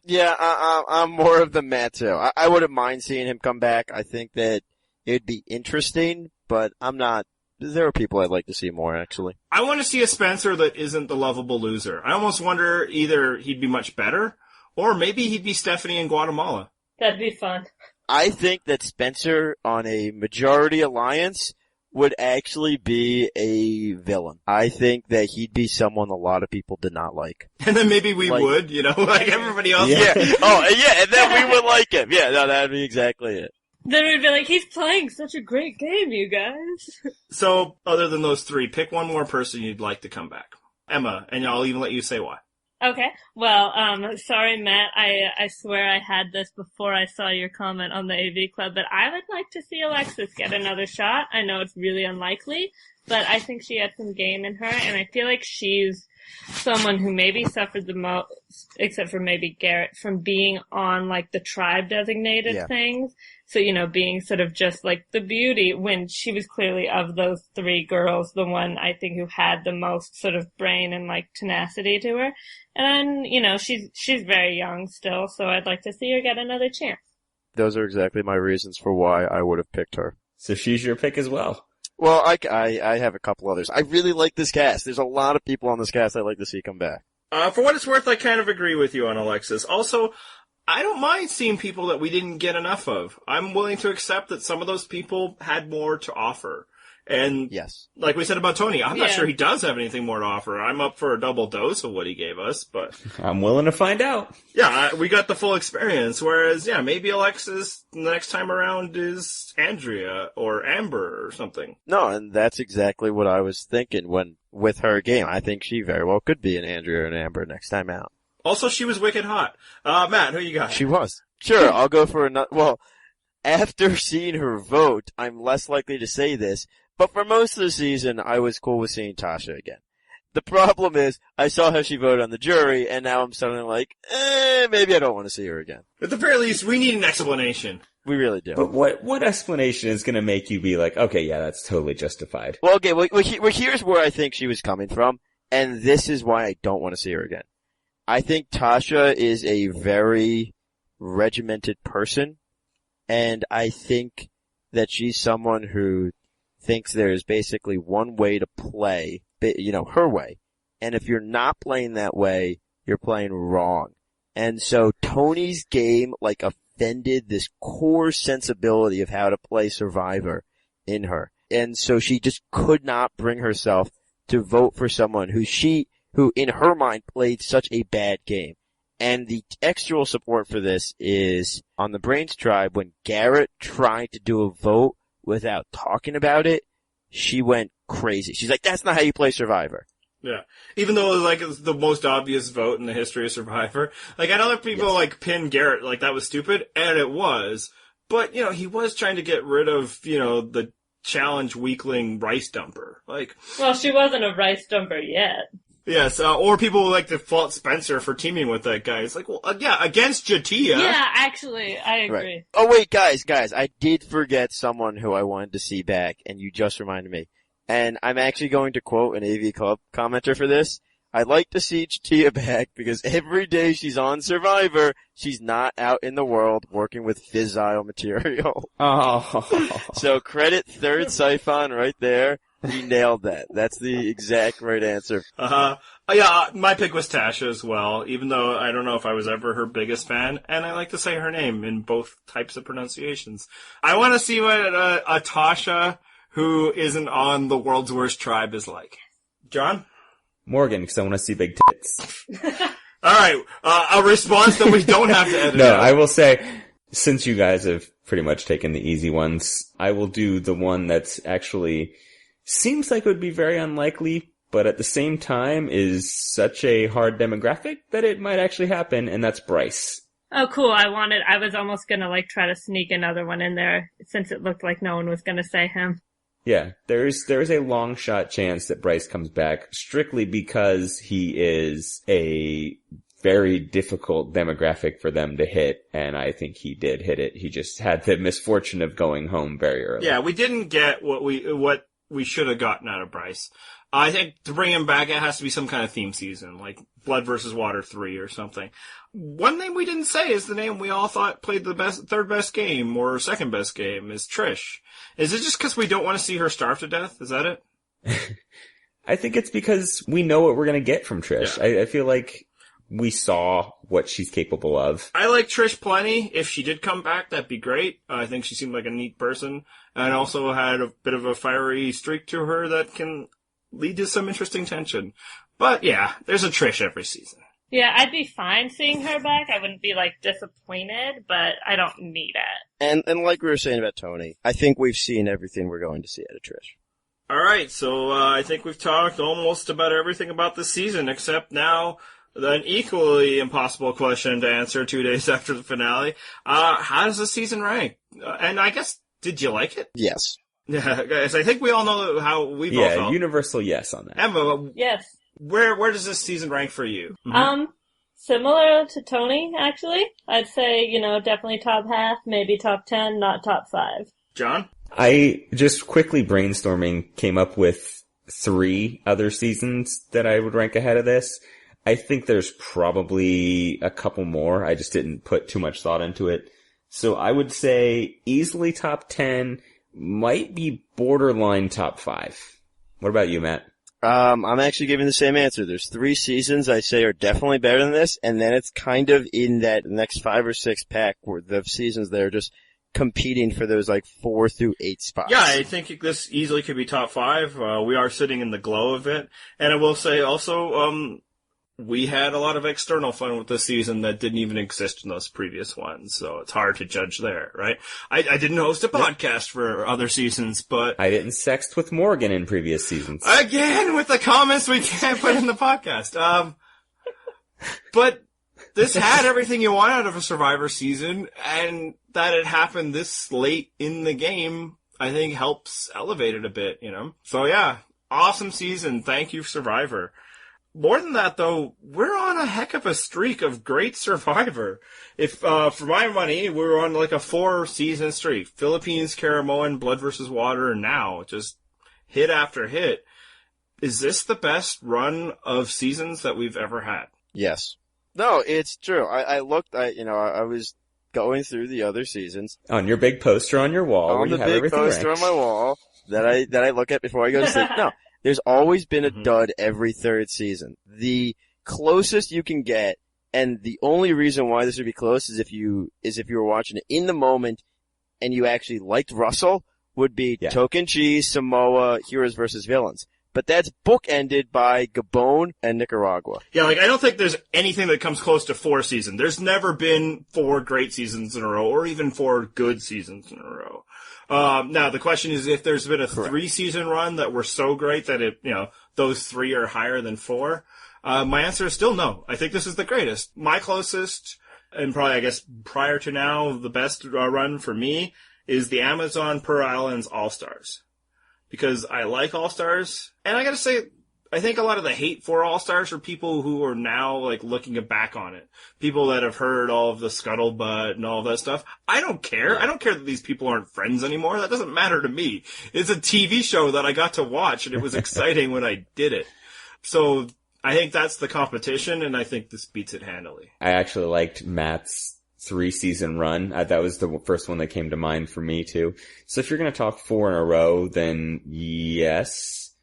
Yeah, I'm more of the Matt too. I wouldn't mind seeing him come back. I think that it'd be interesting, but I'm not. There are people I'd like to see more, actually. I want to see a Spencer that isn't the lovable loser. I almost wonder either he'd be much better, or maybe he'd be Stephanie in Guatemala. That'd be fun. I think that Spencer on a majority alliance would actually be a villain. I think that he'd be someone a lot of people did not like. And then maybe we would, like everybody else. Yeah. Oh, yeah, and then we would like him. Yeah, no, that'd be exactly it. Then we'd be like, he's playing such a great game, you guys. So, other than those three, pick one more person you'd like to come back. Emma, and I'll even let you say why. Okay. Well, sorry, Matt. I swear I had this before I saw your comment on the AV Club, but I would like to see Alexis get another shot. I know it's really unlikely, but I think she had some game in her, and I feel like she's someone who maybe suffered the most, except for maybe Garrett, from being on, the tribe designated things. So, being sort of just the beauty, when she was clearly of those three girls, the one I think who had the most sort of brain and tenacity to her. And, she's very young still, so I'd like to see her get another chance. Those are exactly my reasons for why I would have picked her. So she's your pick as well. Well, I have a couple others. I really like this cast. There's a lot of people on this cast I'd like to see come back. For what it's worth, I kind of agree with you on Alexis. Also, I don't mind seeing people that we didn't get enough of. I'm willing to accept that some of those people had more to offer. And yes, like we said about Tony, I'm not Yeah. sure he does have anything more to offer. I'm up for a double dose of what he gave us, but I'm willing to find out. yeah, we got the full experience. Whereas, yeah, maybe Alexis the next time around is Andrea or Amber or something. no, and that's exactly what I was thinking with her game. I think she very well could be an Andrea and Amber next time out. Also, she was wicked hot. Matt, who you got? She was. Sure, I'll go for another. Well, after seeing her vote, I'm less likely to say this, but for most of the season, I was cool with seeing Tasha again. The problem is, I saw how she voted on the jury, and now I'm suddenly like, maybe I don't want to see her again. At the very least, we need an explanation. We really do. But what explanation is going to make you be like, okay, yeah, that's totally justified? Well, okay, well, here's where I think she was coming from, and this is why I don't want to see her again. I think Tasha is a very regimented person, and I think that she's someone who thinks there's basically one way to play, her way. And if you're not playing that way, you're playing wrong. And so Tony's game, offended this core sensibility of how to play Survivor in her. And so she just could not bring herself to vote for someone who in her mind played such a bad game. And the textual support for this is on the Brains Tribe when Garrett tried to do a vote without talking about it, she went crazy. She's like, that's not how you play Survivor. Yeah. Even though it was the most obvious vote in the history of Survivor. I know that people pin Garrett that was stupid, and it was. But, he was trying to get rid of, the challenge weakling rice dumper. Well, she wasn't a rice dumper yet. Yes, or people like to fault Spencer for teaming with that guy. It's yeah, against Jatia. Yeah, actually, I agree. Right. Oh wait, guys, I did forget someone who I wanted to see back, and you just reminded me. And I'm actually going to quote an AV Club commenter for this. I'd like to see Tia back because every day she's on Survivor, she's not out in the world working with fissile material. Oh. So credit third Siphon right there. He nailed that. That's the exact right answer. Yeah, my pick was Tasha as well, even though I don't know if I was ever her biggest fan, and I like to say her name in both types of pronunciations. I want to see what a Tasha who isn't on the world's worst tribe is like. John? Morgan, because I want to see big tits. All right, a response that we don't have to edit No, out. I will say, since you guys have pretty much taken the easy ones, I will do the one that's actually seems like it would be very unlikely, but at the same time is such a hard demographic that it might actually happen, and that's Bryce. Oh, cool. I was almost gonna try to sneak another one in there since it looked like no one was gonna say him. Yeah, there's a long shot chance that Bryce comes back strictly because he is a very difficult demographic for them to hit, and I think he did hit it. He just had the misfortune of going home very early. Yeah, we didn't get what we should have gotten out of Bryce. I think to bring him back, it has to be some kind of theme season, like Blood vs. Water 3 or something. One name we didn't say is the name we all thought played the third best game or second best game is Trish. Is it just because we don't want to see her starve to death? Is that it? I think it's because we know what we're going to get from Trish. Yeah. I feel like we saw what she's capable of. I like Trish plenty. If she did come back, that'd be great. I think she seemed like a neat person and also had a bit of a fiery streak to her that can lead to some interesting tension. But yeah, there's a Trish every season. Yeah, I'd be fine seeing her back. I wouldn't be disappointed, but I don't need it. And like we were saying about Tony, I think we've seen everything we're going to see out of Trish. All right, so I think we've talked almost about everything about the season, except now an equally impossible question to answer 2 days after the finale. How does the season rank? And I guess, did you like it? Yes. Yeah, guys, I think we all know how we both felt. Yeah, universal yes on that. Emma, Yes. where does this season rank for you? Similar to Tony, actually. I'd say, definitely top half, maybe top 10, not top 5. John? I just quickly brainstorming came up with 3 other seasons that I would rank ahead of this. I think there's probably a couple more. I just didn't put too much thought into it. So I would say easily top 10, might be borderline top 5. What about you, Matt? I'm actually giving the same answer. There's 3 seasons I say are definitely better than this, and then it's kind of in that next 5 or 6 pack where the seasons that are just competing for those 4 through 8 spots. Yeah, I think this easily could be top 5. We are sitting in the glow of it. And I will say also, we had a lot of external fun with this season that didn't even exist in those previous ones, so it's hard to judge there, right? I didn't host a podcast for other seasons, but... I didn't sext with Morgan in previous seasons. Again, with the comments we can't put in the podcast. But this had everything you want out of a Survivor season, and that it happened this late in the game, I think helps elevate it a bit, So yeah, awesome season. Thank you, Survivor. More than that, though, we're on a heck of a streak of great Survivor. If, for my money, we're on a 4-season streak. Philippines, Caramoan, Blood vs. Water, and now, just hit after hit. Is this the best run of seasons that we've ever had? Yes. No, it's true. I was going through the other seasons. On your big poster on your wall, where you have everything ranked. On the big poster on my wall that I look at before I go to sleep. No. There's always been a dud every third season. The closest you can get, and the only reason why this would be close is if you were watching it in the moment and you actually liked Russell, would be Token Cheese, Samoa, Heroes versus Villains. But that's bookended by Gabon and Nicaragua. Yeah, I don't think there's anything that comes close to 4 seasons. There's never been 4 great seasons in a row, or even 4 good seasons in a row. Now the question is if there's been a 3-season run that were so great that those 3 are higher than 4. My answer is still no. I think this is the greatest. My closest, and probably I guess prior to now, the best run for me is the Amazon Per Islands All-Stars. Because I like All-Stars, and I gotta say, I think a lot of the hate for All-Stars are people who are now, looking back on it. People that have heard all of the scuttlebutt and all of that stuff. I don't care. I don't care that these people aren't friends anymore. That doesn't matter to me. It's a TV show that I got to watch, and it was exciting when I did it. So, I think that's the competition, and I think this beats it handily. I actually liked Matt's 3-season run. That was the first one that came to mind for me too. So if you're going to talk 4 in a row, then yes,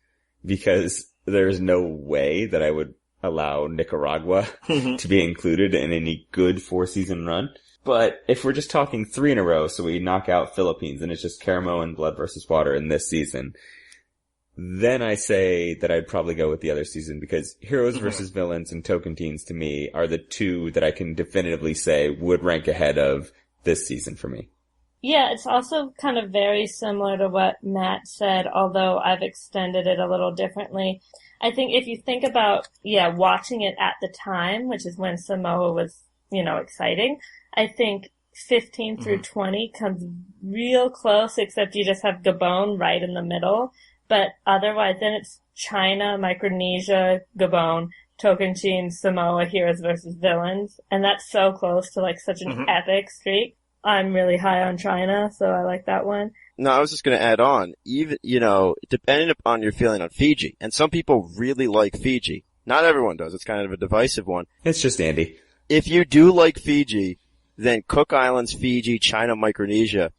because there's no way that I would allow Nicaragua to be included in any good 4-season run. But if we're just talking 3 in a row, so we knock out Philippines and it's just Caramo and Blood versus Water in this season, then I say that I'd probably go with the other season, because Heroes versus Villains and Tocantins to me are the two that I can definitively say would rank ahead of this season for me. Yeah, it's also kind of very similar to what Matt said, although I've extended it a little differently. I think if you think about, watching it at the time, which is when Samoa was, exciting, I think 15 through 20 comes real close, except you just have Gabon right in the middle. But otherwise, then it's China, Micronesia, Gabon, Tocantins, Samoa, Heroes versus Villains. And that's so close to like such an epic streak. I'm really high on China, so I like that one. No, I was just going to add on, even, depending upon your feeling on Fiji, and some people really like Fiji. Not everyone does. It's kind of a divisive one. It's just Andy. If you do like Fiji, then Cook Islands, Fiji, China, Micronesia,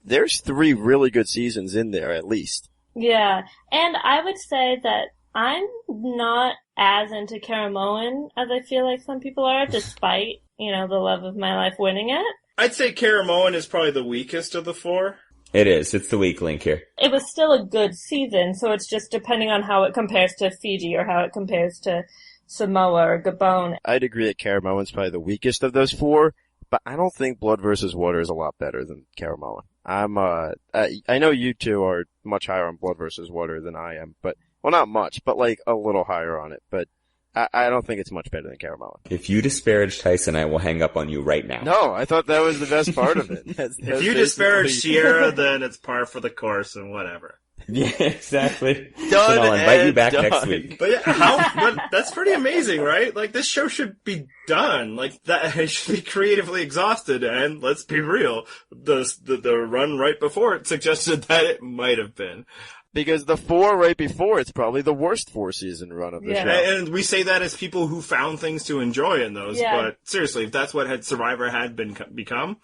there's 3 really good seasons in there at least. Yeah, and I would say that I'm not as into Caramoan as I feel like some people are, despite, the love of my life winning it. I'd say Caramoan is probably the weakest of the 4. It is. It's the weak link here. It was still a good season, so it's just depending on how it compares to Fiji or how it compares to Samoa or Gabon. I'd agree that Caramoan's probably the weakest of those 4, but I don't think Blood versus Water is a lot better than Caramoan. I know you two are much higher on Blood versus Water than I am, but, well, not much, but like a little higher on it, but I don't think it's much better than Caramoan. If you disparage Tyson, I will hang up on you right now. No, I thought that was the best part of it. If you disparage Sierra, then it's par for the course and whatever. Yeah, exactly. Done, then I'll invite you back done. next week. But but that's pretty amazing, right? Like, this show should be done. Like, that, it should be creatively exhausted, and let's be real, the run right before it suggested that it might have been. Because the 4 right before, it's probably the worst 4-season run of the show. And we say that as people who found things to enjoy in those, but seriously, if that's what Survivor had become,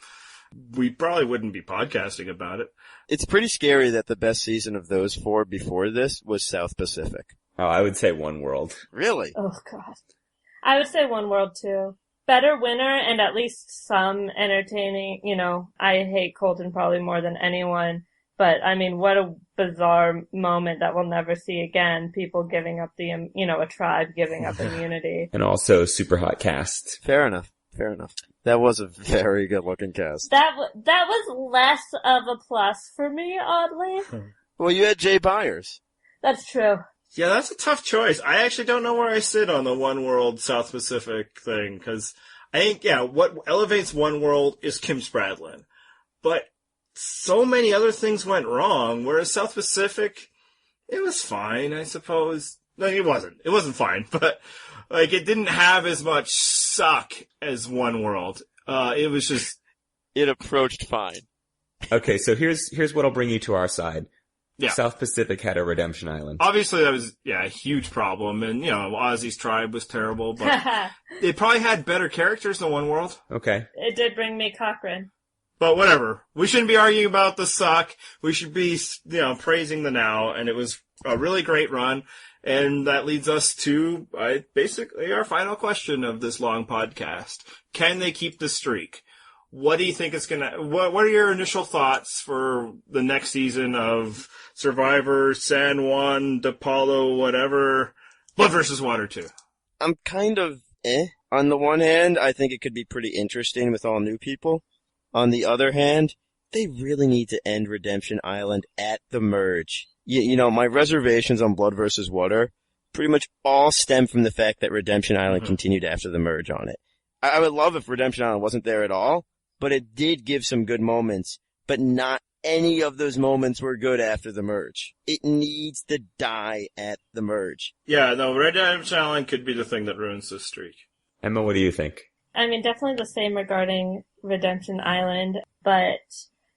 we probably wouldn't be podcasting about it. It's pretty scary that the best season of those 4 before this was South Pacific. Oh, I would say One World. Really? Oh, God. I would say One World, too. Better winner and at least some entertaining, I hate Colton probably more than anyone. But, I mean, what a bizarre moment that we'll never see again. People giving up a tribe giving up immunity. And also super hot cast. Fair enough. That was a very good looking cast. That was less of a plus for me, oddly. Well, you had Jay Byers. That's true. Yeah, that's a tough choice. I actually don't know where I sit on the One World South Pacific thing, because I think, what elevates One World is Kim Spradlin. But so many other things went wrong, whereas South Pacific, it was fine, I suppose. No, it wasn't. It wasn't fine, but, like, it didn't have as much suck as One World. It was just... It approached fine. Okay, so here's what'll bring you to our side. Yeah. South Pacific had a redemption island. Obviously that was, a huge problem, and, Ozzy's tribe was terrible, but it probably had better characters than One World. Okay. It did bring me Cochrane. But whatever. We shouldn't be arguing about the suck. We should be, praising the now. And it was a really great run. And that leads us to basically our final question of this long podcast. Can they keep the streak? What do you think it's gonna, what are your initial thoughts for the next season of Survivor, San Juan, DePaulo, whatever, Blood versus Water 2? I'm kind of On the one hand, I think it could be pretty interesting with all new people. On the other hand, they really need to end Redemption Island at the merge. My reservations on Blood versus Water pretty much all stem from the fact that Redemption Island continued after the merge on it. I would love if Redemption Island wasn't there at all, but it did give some good moments, but not any of those moments were good after the merge. It needs to die at the merge. Yeah, no, Redemption Island could be the thing that ruins this streak. Emma, what do you think? I mean, definitely the same regarding Redemption Island, but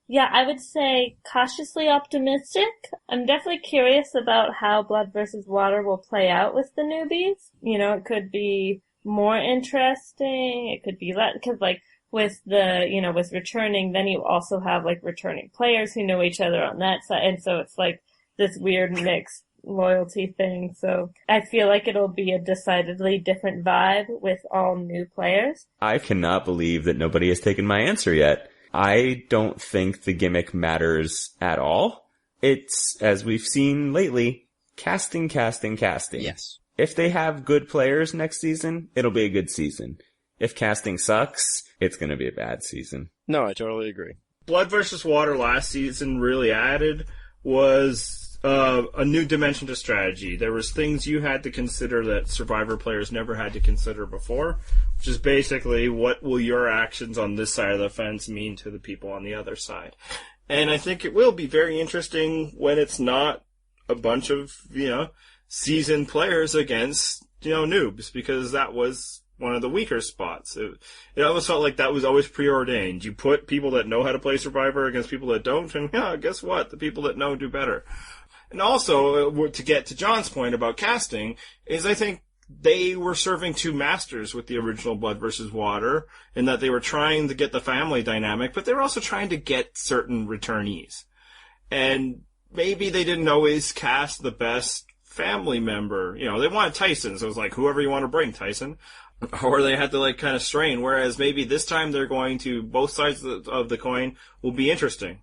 Yeah, I would say cautiously optimistic. I'm definitely curious about how Blood versus Water will play out with the newbies. You know, it could be more interesting. It could be less, because like with with returning, then you also have like returning players who know each other on that side. And so it's like this weird mixed loyalty thing. So I feel like it'll be a decidedly different vibe with all new players. I cannot believe that nobody has taken my answer yet. I don't think the gimmick matters at all. It's, as we've seen lately, casting. Yes. If they have good players next season, it'll be a good season. If casting sucks, it's going to be a bad season. No, I totally agree. Blood versus Water last season really added was a new dimension to strategy. There was things you had to consider that Survivor players never had to consider before, which is basically what will your actions on this side of the fence mean to the people on the other side. And I think it will be very interesting when it's not a bunch of, seasoned players against, noobs, because that was one of the weaker spots. It almost felt like that was always preordained. You put people that know how to play Survivor against people that don't, and guess what? The people that know do better. And also, to get to John's point about casting, is I think they were serving two masters with the original Blood versus Water, in that they were trying to get the family dynamic, but they were also trying to get certain returnees. And maybe they didn't always cast the best family member. They wanted Tyson, so it was like, whoever you want to bring, Tyson. Or they had to kind of strain, whereas maybe this time they're going to, both sides of the coin will be interesting.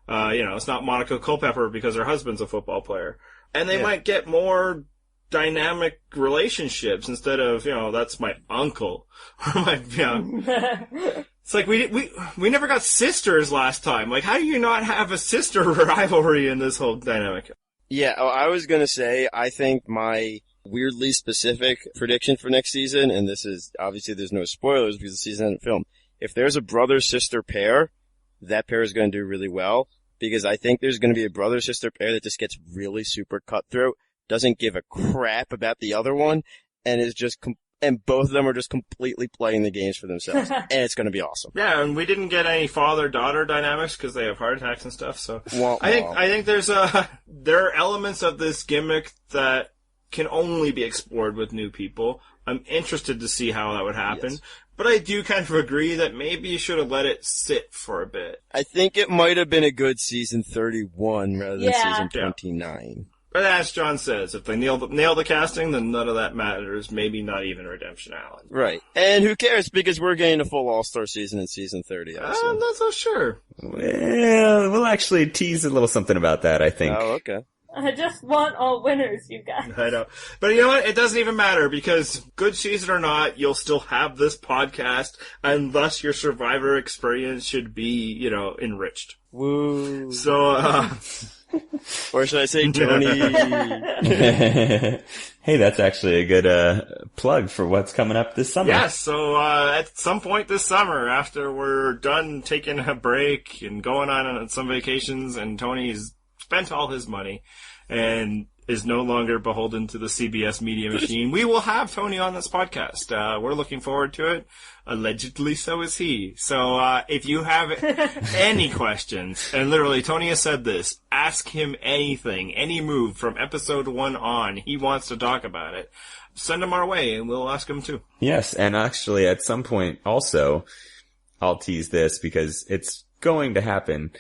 It's not Monica Culpepper because her husband's a football player. And they might get more dynamic relationships instead of, that's my uncle. It's like we never got sisters last time. Like, how do you not have a sister rivalry in this whole dynamic? Yeah, I was gonna say, I think my weirdly specific prediction for next season, and this is, obviously there's no spoilers because the season hasn't filmed. If there's a brother-sister pair, that pair is going to do really well, because I think there's going to be a brother-sister pair that just gets really super cutthroat, doesn't give a crap about the other one, and is just, and both of them are just completely playing the games for themselves, and it's going to be awesome. Yeah, and we didn't get any father-daughter dynamics because they have heart attacks and stuff, so I think there are elements of this gimmick that can only be explored with new people. I'm interested to see how that would happen. Yes. But I do kind of agree that maybe you should have let it sit for a bit. I think it might have been a good season 31 rather than season 29. But as John says, if they nail the casting, then none of that matters. Maybe not even Redemption Island. Right. And who cares, because we're getting a full All-Star season in season 30. I'm not so sure. Well, we'll actually tease a little something about that, I think. Oh, okay. I just want all winners, you guys. I know. But you know what? It doesn't even matter, because good season or not, you'll still have this podcast, and thus your Survivor experience should be, enriched. Woo. So, or should I say Tony? Hey, that's actually a good plug for what's coming up this summer. Yes, so at some point this summer, after we're done taking a break and going on some vacations, and Tony's spent all his money and is no longer beholden to the CBS media machine, we will have Tony on this podcast. We're looking forward to it. Allegedly, so is he. So if you have any questions, and literally Tony has said this, ask him anything, any move from episode 1 on. He wants to talk about it. Send him our way, and we'll ask him too. Yes, and actually at some point also, I'll tease this because it's going to happen.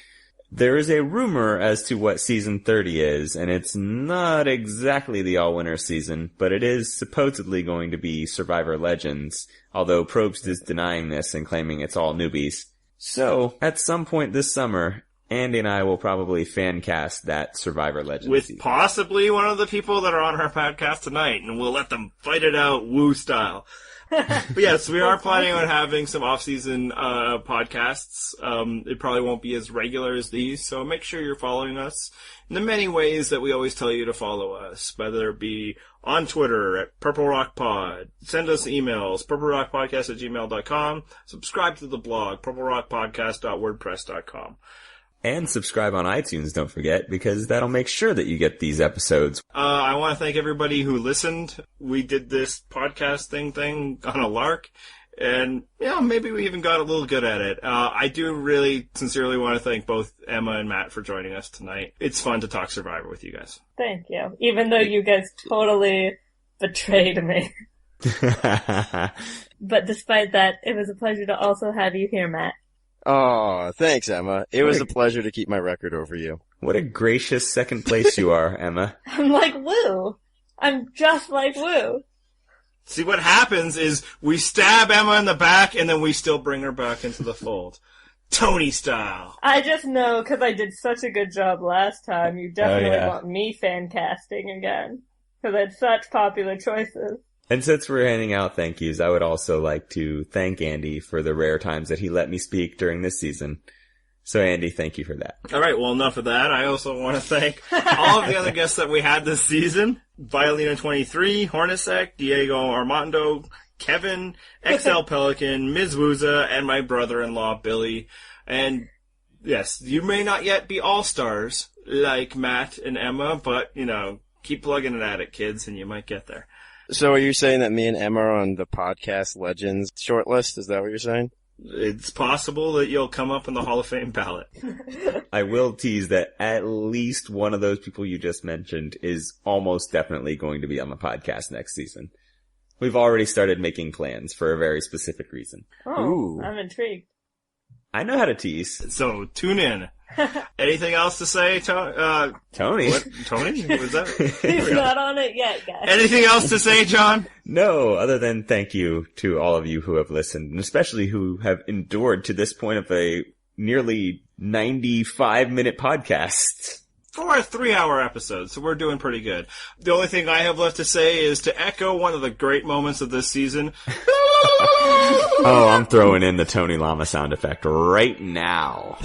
There is a rumor as to what season 30 is, and it's not exactly the all-winner season, but it is supposedly going to be Survivor Legends, although Probst is denying this and claiming it's all newbies. So, at some point this summer, Andy and I will probably fan cast that Survivor Legends with season. Possibly one of the people that are on our podcast tonight, and we'll let them fight it out Woo style. But yes, we are planning on having some off-season podcasts. It probably won't be as regular as these, so make sure you're following us in the many ways that we always tell you to follow us, whether it be on Twitter at Purple Rock Pod. Send us emails, purplerockpodcast@gmail.com. Subscribe to the blog, purplerockpodcast.wordpress.com. And subscribe on iTunes, don't forget, because that'll make sure that you get these episodes. I want to thank everybody who listened. We did this podcast thing on a lark, And, maybe we even got a little good at it. I do really sincerely want to thank both Emma and Matt for joining us tonight. It's fun to talk Survivor with you guys. Thank you. Even though you guys totally betrayed me. But despite that, it was a pleasure to also have you here, Matt. Oh, thanks, Emma. It was a pleasure to keep my record over you. What a gracious second place you are, Emma. I'm like Woo. I'm just like Woo. See, what happens is we stab Emma in the back, and then we still bring her back into the fold. Tony style. I just know, because I did such a good job last time, you definitely want me fan casting again. Because I had such popular choices. And since we're handing out thank yous, I would also like to thank Andy for the rare times that he let me speak during this season. So Andy, thank you for that. All right, well, enough of that. I also want to thank all of the other guests that we had this season. Violina23, Hornacek, Diego Armando, Kevin, XL Pelican, Ms. Wooza, and my brother-in-law, Billy. And yes, you may not yet be all-stars like Matt and Emma, but, keep plugging it at it, kids, and you might get there. So are you saying that me and Emma are on the podcast legends shortlist? Is that what you're saying? It's possible that you'll come up in the Hall of Fame ballot. I will tease that at least one of those people you just mentioned is almost definitely going to be on the podcast next season. We've already started making plans for a very specific reason. Oh, Ooh. I'm intrigued. I know how to tease. So tune in. Anything else to say, Tony? What? Tony? Was that? He's not on it yet, guys. Anything else to say, John? No, other than thank you to all of you who have listened, and especially who have endured to this point of a nearly 95-minute podcast. For a 3-hour episode, so we're doing pretty good. The only thing I have left to say is to echo one of the great moments of this season. Oh, I'm throwing in the Tony Llama sound effect right now.